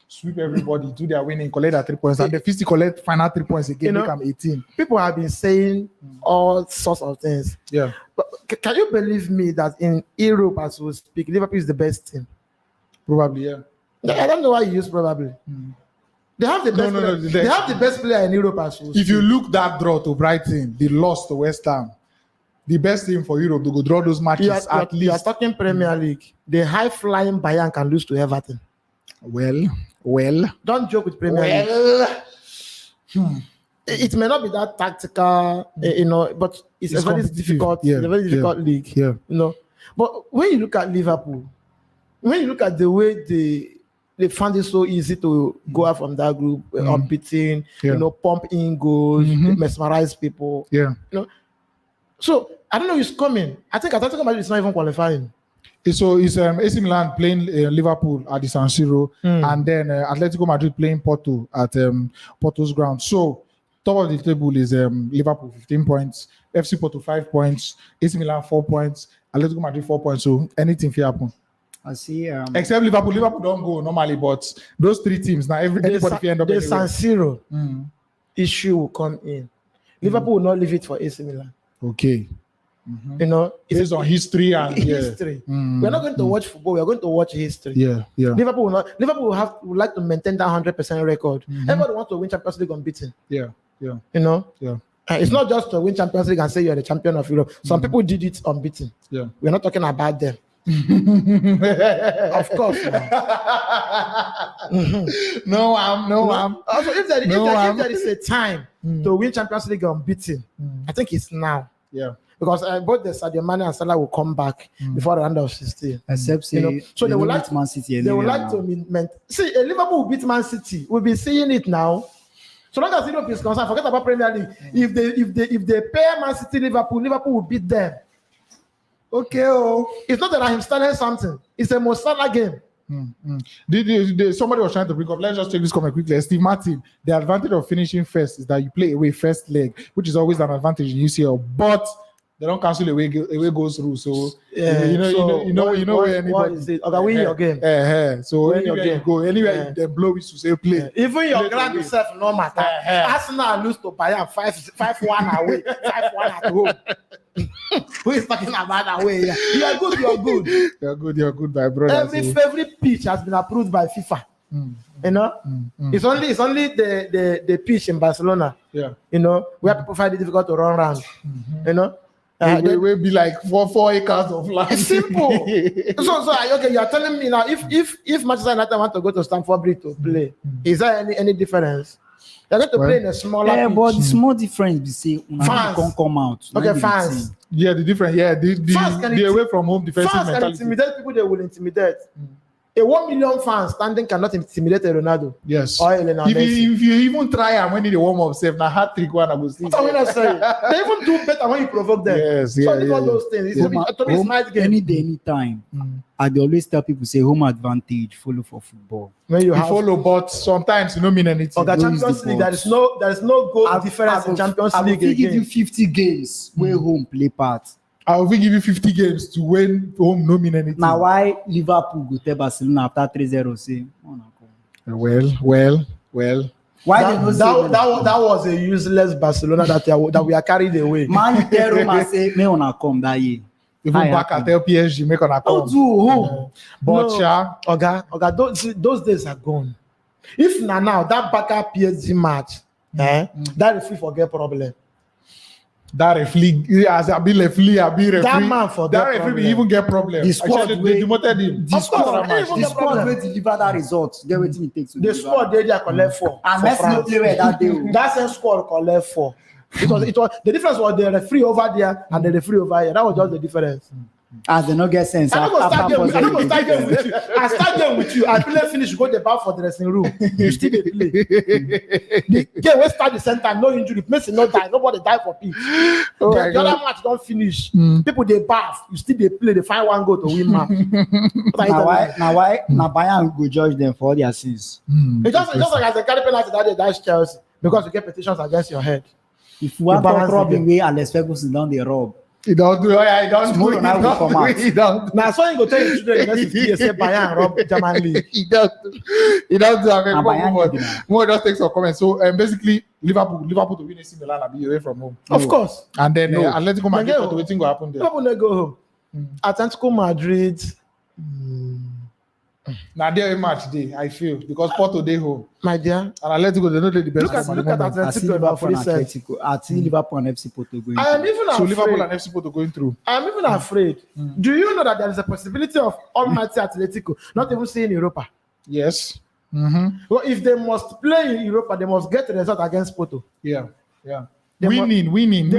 sweep everybody, do their winning, collect their 3 points, and the Fisty collect final 3 points again, become 18. People have been saying all sorts of things. Yeah. But can you believe me that in Europe, as we speak, Liverpool is the best team? Probably, yeah. I don't know why you use probably. They have the best. No, they have the best player in Europe as well. If you look that draw to Brighton, the loss to West Ham, the best team for Europe to go draw those matches at least. You are talking Premier League. The high-flying Bayern can lose to Everton. Well. Don't joke with Premier League. It may not be that tactical, but it's a very difficult, league. Yeah. But when you look at Liverpool, when you look at the way they found it so easy to go out from that group, unbeaten, pump in goals, mesmerize people. Yeah. So I don't know who's coming. I think Atletico Madrid is not even qualifying. So it's AC Milan playing Liverpool at the San Siro, and then Atletico Madrid playing Porto at Porto's ground. So top of the table is Liverpool 15 points, FC Porto 5 points, AC Milan 4 points, Atletico Madrid 4 points. So anything can happen. I see. Except Liverpool don't go normally, but those 3 teams now anybody can end up the anywhere. San Siro issue will come in. Liverpool will not leave it for AC Milan. Okay. Based on history and history. We're not going to watch football. We're going to watch history. Yeah. Liverpool would like to maintain that 100% record. Everybody wants to win Champions League unbeaten. Yeah. Yeah. It's not just to win Champions League and say you're the champion of Europe. Some people did it unbeaten. Yeah. We're not talking about them. Of course. No, I'm. Also, if there is a time to win Champions League unbeaten, I think it's now. Yeah. Because both the Sadio Mane and Salah will come back before the round of 16. Except say, so they would like Man City. They would like to see a Liverpool will beat Man City. We'll be seeing it now. So long as Europe is concerned, forget about Premier League. If they pair Man City, Liverpool will beat them. Okay, it's not that I'm starting something. It's a Mo Salah game. Somebody was trying to bring up. Let's just take this comment quickly. Steve Martin, the advantage of finishing first is that you play away first leg, which is always an advantage in UCL. But they don't cancel away goes through. So you know where anybody. What is it? Okay, win your game. So win anywhere you go, anywhere they blow it to say play. Even your ground itself no matter. Arsenal lose to Bayern 5-1 away, 5-1 at home. Who is talking about away? You are good. You're good, my brother. Every favorite pitch has been approved by FIFA. You know, it's only the pitch in Barcelona. Yeah. You know, where people find it difficult to run around. You know. It will be like 4 acres of land. It's simple. so okay, you are telling me now if Manchester United want to go to Stamford Bridge to play, is there any difference? They're going to play in a smaller pitch. But the small difference be say fans can't come out. Okay, fans. Yeah, the difference. Yeah, the away from home defensive fans mentality. Can intimidate people they will intimidate. A 1 million fans standing cannot intimidate a Ronaldo. Yes. Or Elena if you even try and when they warm up, safe now hat trick one I go see. That's what I say. They even do better when you provoke them. Yes, so these all those things. It's night game. Any day, anytime. I dey always tell people say home advantage follow for football. When you follow, but sometimes you don't mean anything. Okay, Champions League, there is no goal difference in Champions League. I will give you 50 games where home play part. I will give you 50 games to win home, no mean anything. Now why Liverpool go to Barcelona after 3-0 say? Well. Why that was a useless Barcelona that we are carried away. Man tell Roma say me wanna come that year. Even back at PSG make on come. But those days are gone. If now that back at PSG match, that referee forget problem. That referee, as I be referee. That man for that referee even get problem. The squad they demoted him. The squad will deliver that result. Get what it takes. The squad they collect 4. And let's not play where that day. That same squad collect 4. It was the difference was the referee over there and the referee over here. That was just the difference. As they no get sense. I don't go start game with you. I start game with you. I play finish, go the bar for the dressing room. You still dey play. The game we start the center, no injury. Messi no die. Nobody die for pitch. The other match don't finish. People they bath. You still they play. They find one goal to win match. Now Bayern go judge them for all their sins. It's just like as a carry penalty that they dash Chelsea because you get petitions against your head. If you want to rob the way Alex Ferguson down the rob. He don't do it. He don't do it. He don't. Now, so you go tell your children the next 50 years, say Bayern rob German league. He don't do. More just take some comments. So basically, Liverpool to win AC Milan and be away from home. Of course. And then Atletico Madrid to waiting go happen there. Liverpool no go home. Atletico Madrid. Now they're a match day, I feel, because Porto they home. My dear. And Atletico they know they the best. Look at Atletico. I see Liverpool and FC Porto going. I am even afraid. So Liverpool and FC Porto going through. I am even afraid. Do you know that there is a possibility of almighty Atletico not even seeing Europa? Yes. Well, if they must play in Europa, they must get a result against Porto. Yeah. They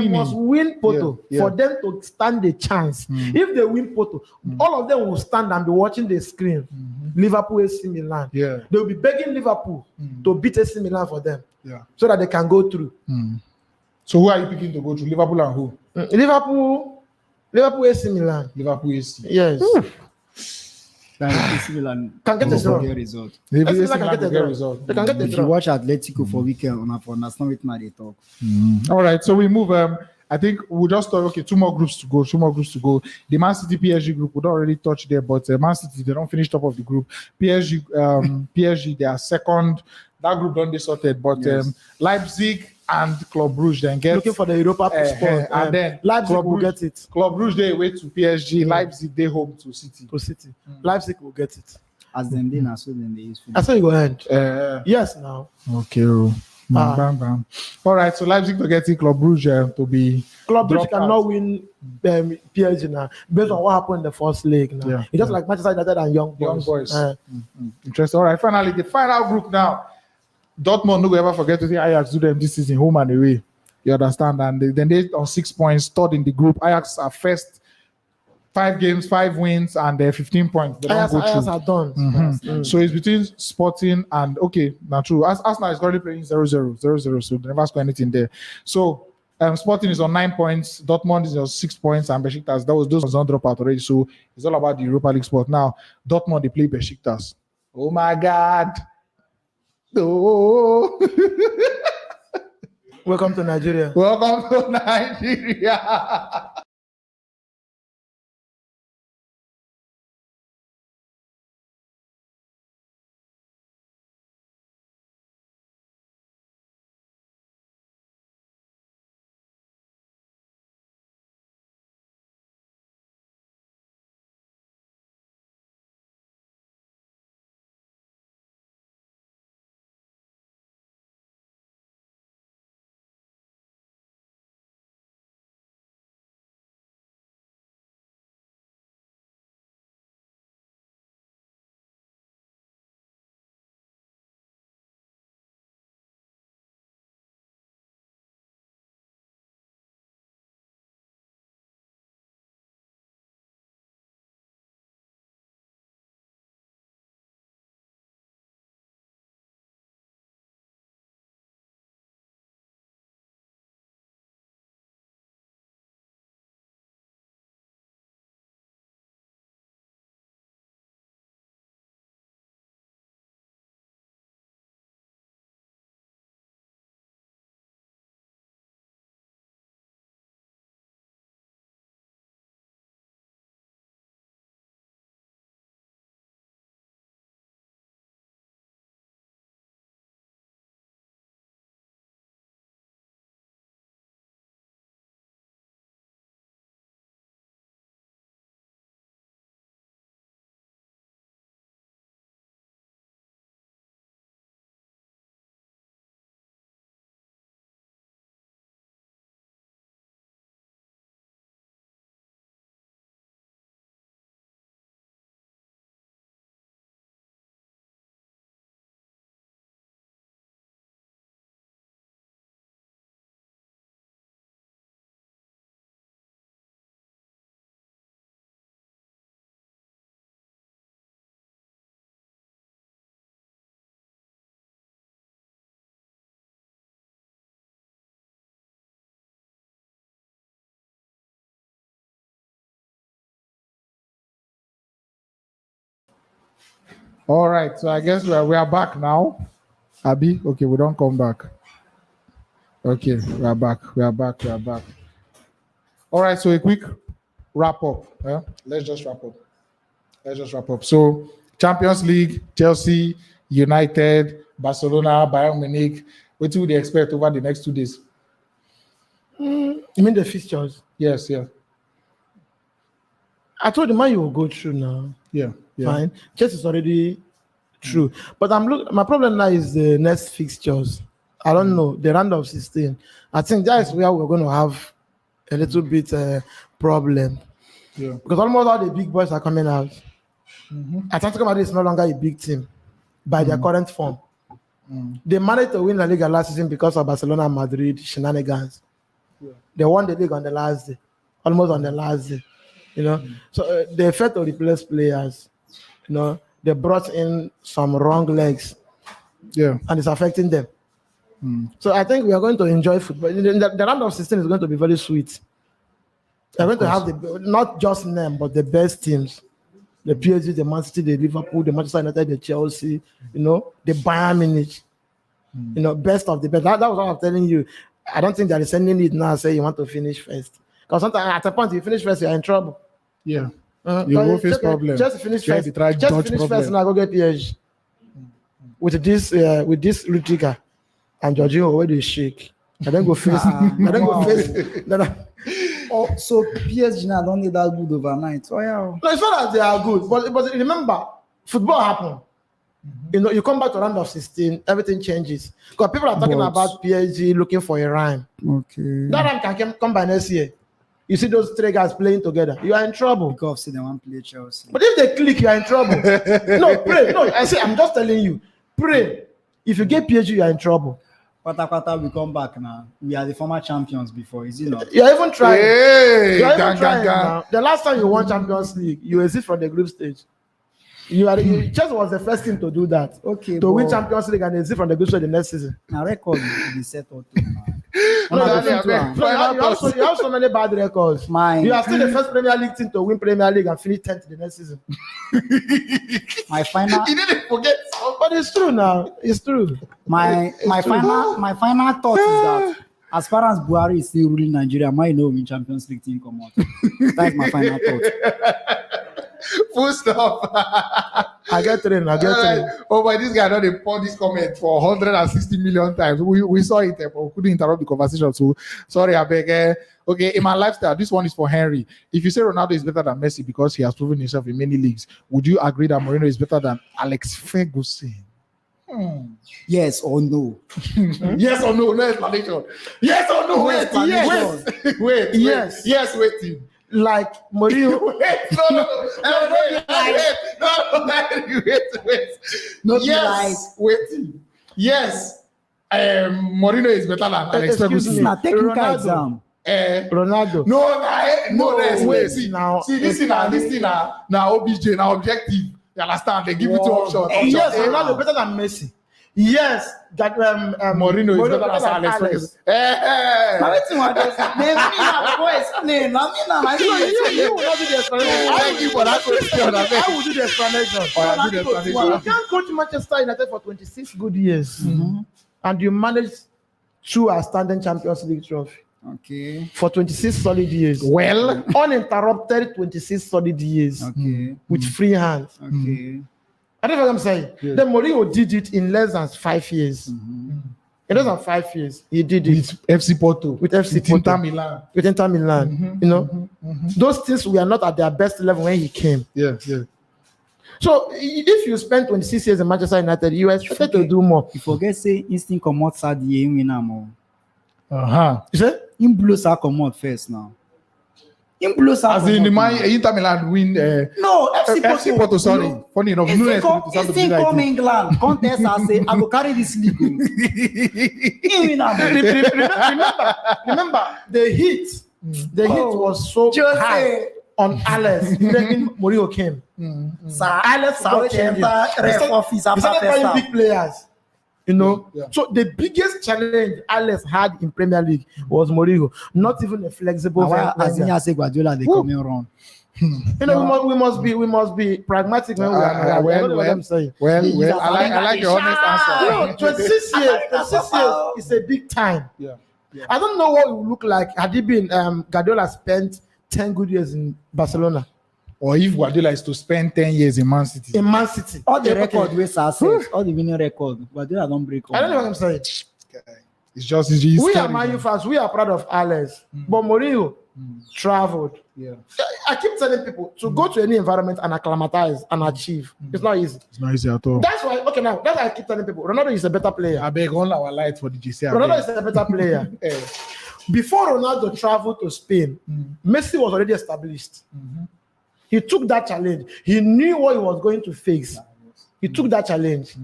must win Porto for them to stand a chance. If they win Porto, all of them will stand and be watching the screen. Liverpool, AC Milan. Yeah. They will be begging Liverpool to beat AC Milan for them. Yeah. So that they can go through. So who are you picking to go through? Liverpool and who? Liverpool, AC Milan. Liverpool, AC. Yes. AC Milan can get a draw. Result. AC Milan can get a result. They can get a If you draw. watch Atletico for weekend, understand what they talk. All right, so we move. I think we'll just talk. Okay, two more groups to go. The Man City PSG group, we don't already touch there, but Man City they don't finish top of the group. PSG they are second. That group don't be sorted, but Leipzig and Club Brugge then get looking for the Europa spot, and then Leipzig will get it. Club Brugge they away to PSG. Leipzig they home to City. Leipzig will get it. As them then, so then they use. I saw you go ahead. Yes, now. Okay. Bam, bam. All right, so Leipzig to get Club Brugge to be Club Brugge dropped cannot out. win PSG now based on what happened in the first leg. Now Yeah, it's just like Manchester United and Young Boys. Interesting. All right, finally the final group now. Dortmund no go ever forget to see Ajax do them this season, home and away. You understand? And then they on 6 points, third in the group. Ajax are first, 5 games, 5 wins, and 15 points. They don't go Ajax through. are done. So it's between Sporting and now true. Arsenal is currently playing 0-0, so they never score anything there. So Sporting is on 9 points, Dortmund is on 6 points, and Besiktas, those ones don't drop out already. So it's all about the Europa League spot. Now, Dortmund they play Besiktas. Oh my God. Oh. Welcome to Nigeria. Welcome to Nigeria. All right, so I guess we are back now. Abby, okay, we don't come back. Okay, we are back. We are back. We are back. All right, so a quick wrap up. Let's just wrap up. So, Champions League, Chelsea, United, Barcelona, Bayern Munich. What do they expect over the next 2 days? You mean the fixtures? Yes, yeah. I told the man you will go through now. Yeah. Fine. Chelsea is already true. But my problem now is the next fixtures. I don't know. The round of 16. I think that is where we're going to have a little bit problem. Yeah. Because almost all the big boys are coming out. Atletico Madrid is no longer a big team by their current form. They managed to win La Liga last season because of Barcelona and Madrid shenanigans. Yeah. They won the league on the last day, almost on the last day. So they failed to replace players. They brought in some wrong legs. Yeah, and it's affecting them. So I think we are going to enjoy football. The round of 16 is going to be very sweet. We're going to have not just them, but the best teams. The PSG, the Man City, the Liverpool, the Manchester United, the Chelsea, the Bayern Munich. Best of the best. That was what I'm telling you. I don't think there is any need now to say you want to finish first. Because sometimes at a point you finish first, you're in trouble. Yeah. You will face problem. Just finish first. Just finish first and I go get PSG. With this Rudiger and Jorginho, where they shake. And then go face. So PSG now don't need that good overnight. Oh yeah. No, it's not that they are good, but remember, football happened. You know, you come back to round of 16, everything changes. Because people are talking about PSG looking for a rhyme. Okay. That rhyme can come by next year. You see those three guys playing together, you are in trouble. Because they want to play Chelsea. But if they click, you are in trouble. No, pray. No, I'm just telling you. Pray. If you get PSG, you are in trouble. Pata, we come back now. We are the former champions before, is it not? You're even trying. Hey, You're even trying now. The last time you won Champions League, you exit from the group stage. Chelsea was the first team to do that. Okay. To win Champions League and exit from the group stage the next season. Now record will be set out too, man. You have so many bad records. You are still the first Premier League team to win Premier League and finish 10th the next season. My final. He didn't forget. But it's true now. It's true. My final thought is that as far as Buhari is still ruling Nigeria, might know win Champions League team come out. That's my final thought. Full stop. I get trained. Oh, but this guy don't report this comment for 160 million times. We saw it, but we couldn't interrupt the conversation. So sorry, I beg. Okay, in my lifestyle, this one is for Henry. If you say Ronaldo is better than Messi because he has proven himself in many leagues, would you agree that Mourinho is better than Alex Ferguson? Yes or no? Yes or no? No explanation. Yes or no? Wait. Yes. Waiting. Like Mourinho. Waiting. Yes. Mourinho is better than Alex Ferguson. This is a technical exam. Ronaldo. No, wait. See, this thing now OBJ, now objective. You understand? They give you two options. Yes, Ronaldo better than Messi. Yes, that Mourinho is better than Alex Ferguson. You will not do the explanation. I will do the explanation. You can't coach Manchester United for 26 good years, and you manage 2 outstanding Champions League trophies. Okay. For 26 solid years. Well, uninterrupted 26 solid years. Okay. With free hands. Okay. I don't know what I'm saying. Yeah. Then Mourinho did it in less than 5 years. In less than 5 years, he did it. With FC Porto. With FC Porto. Inter Milan. With Inter Milan. You know, those things were not at their best level when he came. Yeah. So if you spend 26 years in Manchester United, you are expected to do more. You forget say instinct come out Saturday winner more. You say? Him blows come out first now. Him blows as in Inter Milan win. No, FC Porto. Sorry, funny enough. Instinct come England contest and say I go carry this league. Remember the heat. The heat was so high on Alex. Then Mourinho came. Sir Alex ref office after playing big players. You know, Yeah. So the biggest challenge Alex had in Premier League was Mourinho, not even a flexible. As in say Guardiola they coming wrong. You know, we must be pragmatic when we are. What I'm saying. Well, I like your honest answer. 26 years is a big time. Yeah. I don't know what it would look like had he been Guardiola spent 10 good years in Barcelona. Or if Guardiola is to spend 10 years in Man City. All the record we set, all the winning record, Guardiola don't break. I don't know what I'm saying. It's just we are Man U fans. We are proud of Alex, but Mourinho traveled. Yeah. I keep telling people to go to any environment and acclimatize and achieve. It's not easy. It's not easy at all. That's why. Okay, now that's why I keep telling people Ronaldo is a better player. I beg on our light for the GC. Ronaldo is a better player. Before Ronaldo traveled to Spain, Messi was already established. He took that challenge. He knew what he was going to face. He took that challenge.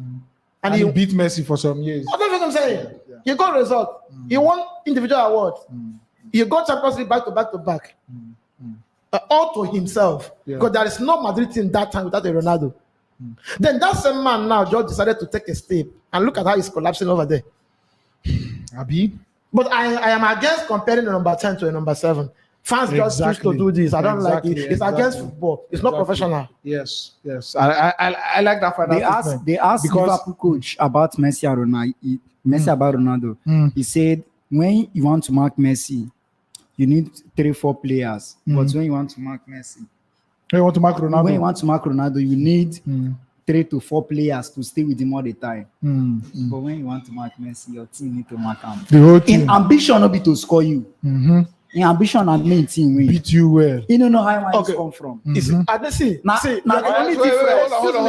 And he beat Messi for some years. That's what I'm saying. He got result. He won individual awards. He got Champions League back to back. All to himself. Because there is no Madrid team that time without a Ronaldo. Then that same man now just decided to take a step. And look at how he's collapsing over there. Abi? But I am against comparing a number 10 to a number 7. Fans just choose to do this. I don't like it. It's against football. It's not professional. Yes. I like that final They asked Liverpool coach about Messi and Ronaldo. About Ronaldo. He said when you want to mark Messi, you need 3-4 players. But when you want to mark Messi, when you want to mark Ronaldo, you need 3 to 4 players to stay with him all the time. But when you want to mark Messi, your team need to mark him. The whole team. In ambition, not be to score you. in ambition and main team win. beat you well. You don't know how my Okay. come from. You see, I don't see. Now, See, now, the only Wait, difference. hold on,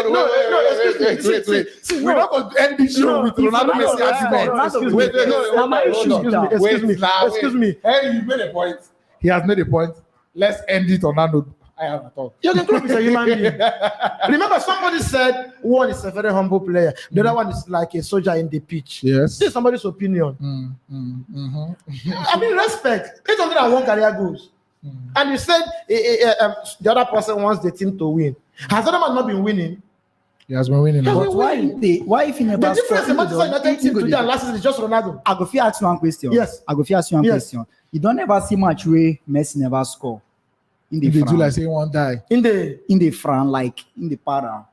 wait. See, We're not going to end this show with Ronaldo Messi argument. excuse Wait, me. no, Now, my issue hold is on. that- Excuse me. Hey, you made a point. He has made a point. Let's end it on that note. I have not thought. Jurgen Klopp is a human being. Remember, somebody said one is a very humble player, the other one is like a soldier in the pitch. Yes. This is somebody's opinion. I mean, respect. 801 career goals. And you said the other person wants the team to win. Has the other man not been winning? He has been winning. Yeah, now. But why if he never The difference in scored, Manchester United team today and last season is just Ronaldo. I go fit ask you one question. Yes. I go fit ask you one Yes. question. You don't ever see match where Messi never score in the If they do like France. say one die. In the France, like in the para.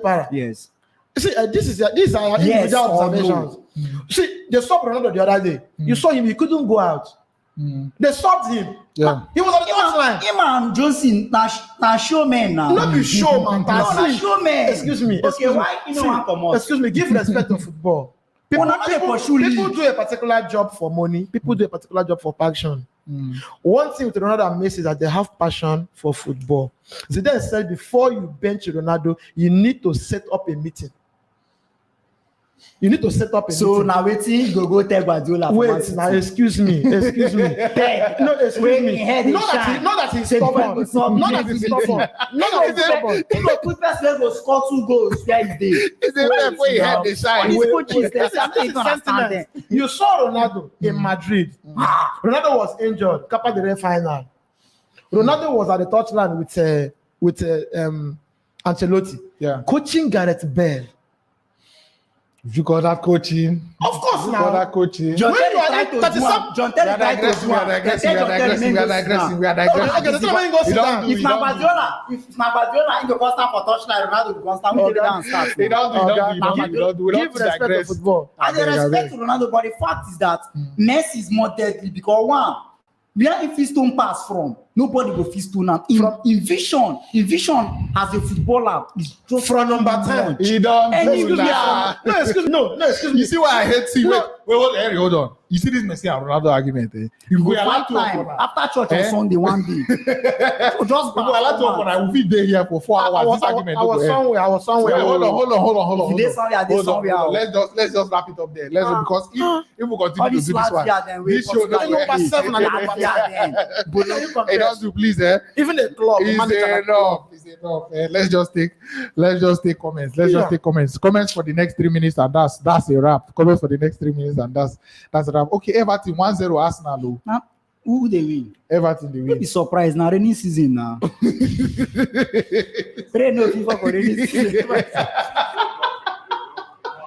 para. Yes. See, these are Yes individual or observations. See, they stopped Ronaldo the other day. You saw him; he couldn't go out. They stopped him. Yeah. He was on the touchline. Him and Johnson, na showman now. Not be showman. No, na showman. Excuse me. Okay, why you know one come out? Excuse me. Give respect to football. People, Well, not dey pursue people league. do a particular job for money. People do a particular job for passion. One thing with Ronaldo and Messi is that they have passion for football. Zidane said before you bench Ronaldo, you need to set up a meeting. You need to set up a So meeting. now waiting go tell Guardiola. for Man Wait, City. now excuse me. No, excuse When me. he had a Not that he's stubborn. Not that he's stubborn. Not that he's stubborn. He go put person go score 2 goals where he dey. It's a fair way he had the shine. These Wait, coaches, wait, they this say, I don't is even understand them. sentiment. You saw Ronaldo in Madrid. Ronaldo was injured. Copa del Rey final. Ronaldo was at the touchline with Ancelotti. Yeah. Coaching Gareth Bale. If you call that coaching, Of course, you call now. that coaching. John When Terry you are tried in to do 37 am. John Terry tried to do am. They say John Terry make go sit down. we are Okay, digressing. that's why you go sit down. If na Guardiola, he go come stand for touchline, Ronaldo go come stand. We take it down and start. We don't Give respect to digress. football. I dey respect Ronaldo, but the fact is that Messi is more deadly because one, where if he stone pass from, nobody go fit stone am. In vision as a footballer is just From number 10. He don't Excuse do me, that. No, excuse me. You see why I hate see? No. Wait, hold on. You see this Messi and Ronaldo argument? Eh? If we allow one to time open after church on Eh? Sunday one day. Just if we allow to open, I will be there here for 4 hours. This argument I was will end. somewhere. Wait, hold on. If you dey somewhere, I dey Hold on, somewhere. hold on. Let's just wrap it up there. Because if we All continue to these do this lads one, here, then we this show possibly no number 7 and number 10. It does do please, eh? Even the club. the It's manager- enough. It's enough. Let's just take comments. Let's just take comments. Comments for the next 3 minutes, and that's a wrap. Comments for the next 3 minutes, and that's a wrap. Okay, Everton 1-0 Arsenal. Oh. Now, who they win? Everton they Don't win. be surprised now. Rainy season now. Rain no FIFA for rainy season.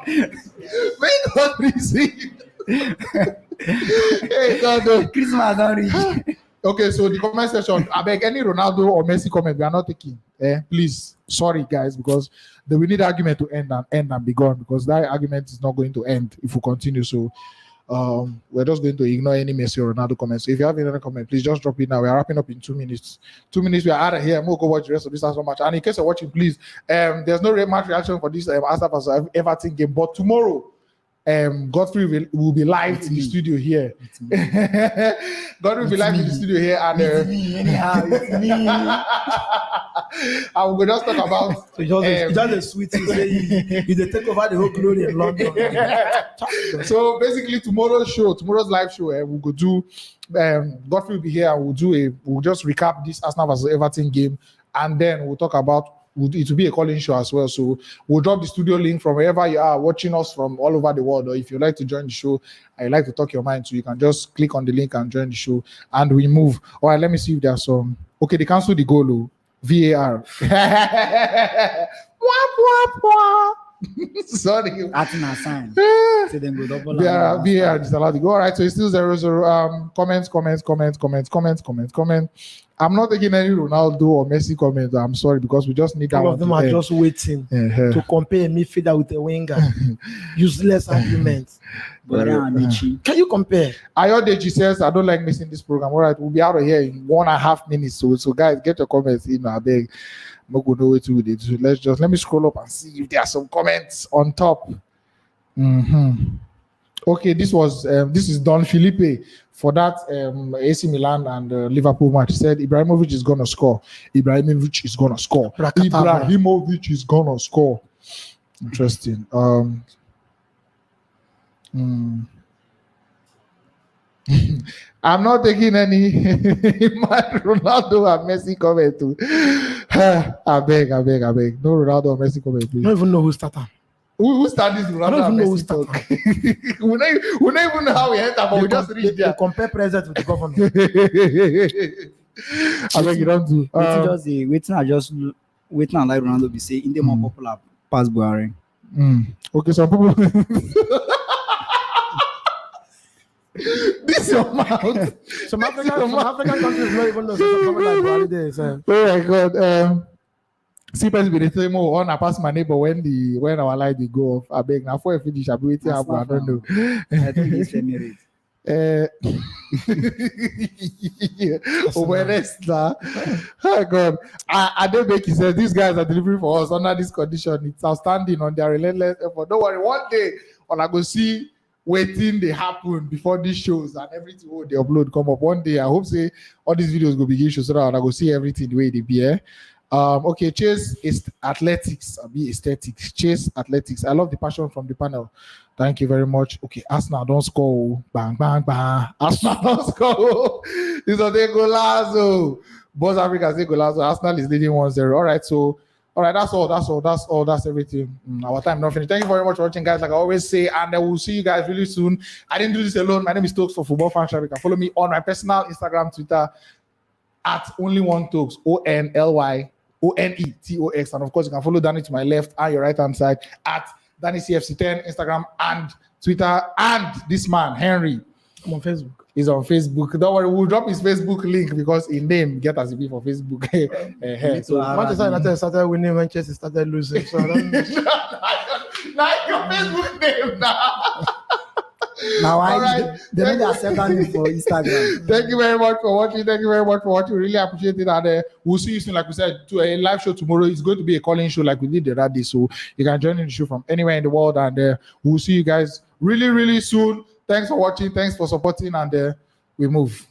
May God receive. Hey God. Christmas don't reach. Okay, so the comment section. I beg any Ronaldo or Messi comment. We are not taking. Please, sorry guys, because we need argument to end and be gone, because that argument is not going to end if we continue. So we're just going to ignore any Messi or Ronaldo comments. So if you have any other comment, please just drop it now. We are wrapping up in 2 minutes. 2 minutes, we are out of here. We'll go watch the rest of this so much. And in case you're watching, please, there's no match reaction for this Arsenal versus Everton game. But tomorrow, Godfrey will be live in the studio here. Godfrey will be live in the studio here, and It's me, anyhow. It's me. I will just talk about. So it's just a sweet thing. Say you dey take over the whole glory in London. So basically, tomorrow's live show, we'll go do. Godfrey will be here, and we'll just recap this Arsenal versus Everton game, and then we'll talk about. It will be a calling show as well. So we'll drop the studio link from wherever you are watching us from all over the world. Or if you like to join the show and you like to talk your mind to, you can just click on the link and join the show, and we move. All right, let me see if there's some. Okay, they canceled the goal. VAR. Sorry. Acting a sign. Say them go double. VAR disallowed the goal. All right, so it's still 0-0. Comment. I'm not taking any Ronaldo or Messi comment. I'm sorry, because we just need that All one of them to are end. just waiting to compare a midfielder with a winger. Useless arguments. Can you compare? Ayodeji says, I don't like missing this program. All right, we'll be out of here in 1.5 minutes. So guys, get your comments in. I beg. I'm not going to know what to do. So let me scroll up and see if there are some comments on top. Okay, this is Don Felipe for that AC Milan and Liverpool match. He said Ibrahimovic is gonna score. Ibrahimovic is gonna score. Rakata, Ibrahimovic is gonna score. Interesting. I'm not taking any Ronaldo and Messi comment too. I beg. No Ronaldo or Messi comment, I please. don't even know who started. Who started this I Ronaldo don't even and know who Messi started. talk? we don't even know how we enter, but we just reached They there. compare president with the governor. I beg you don't do. Waiting and like Ronaldo be say in the more popular pass Buhari. Okay, some people. This your mouth. Some African countries don't even know something like Buhari there. So. Oh my God. See, person be the same on. I pass my neighbor when our light they go off. I beg now for a finish. I'll be waiting. I don't know. I think he's married. Oh God. I don't make he says these guys are delivering for us under this condition. It's outstanding on their relentless effort. Don't worry, one day when I go see waiting they happen before these shows and everything they upload come up. One day I hope say all these videos go begin show so that I go see everything the way they be. Okay, chase is athletics, be aesthetics. Chase athletics. I love the passion from the panel. Thank you very much. Okay, Arsenal don't score. Bang, bang, bang. Arsenal don't score. This is a golazo. Both Africa say golazo. Arsenal is leading 1-0. All right, so that's all. That's everything. Our time not finished. Thank you very much for watching, guys. Like I always say, and I will see you guys really soon. I didn't do this alone. My name is Tokes for Football Fan Tribe. You can follow me on my personal Instagram, Twitter at only one Tokes, ONLYONETOX, and of course you can follow Danny to my left and your right hand side at Danny CFC10, Instagram and Twitter, and this man Henry. I'm on Facebook. He's on Facebook. Don't worry, we'll drop his Facebook link because in name get as it be for Facebook. So Manchester United started winning when Chelsea started losing. So I don't know. Like your Facebook name now. Now Alright. they don't accept me for Instagram. Thank you very much for watching. Really appreciate it. And we'll see you soon. Like we said, to a live show tomorrow. It's going to be a calling show like we did the other day. So you can join in the show from anywhere in the world. And we'll see you guys really, really soon. Thanks for watching. Thanks for supporting. And we move.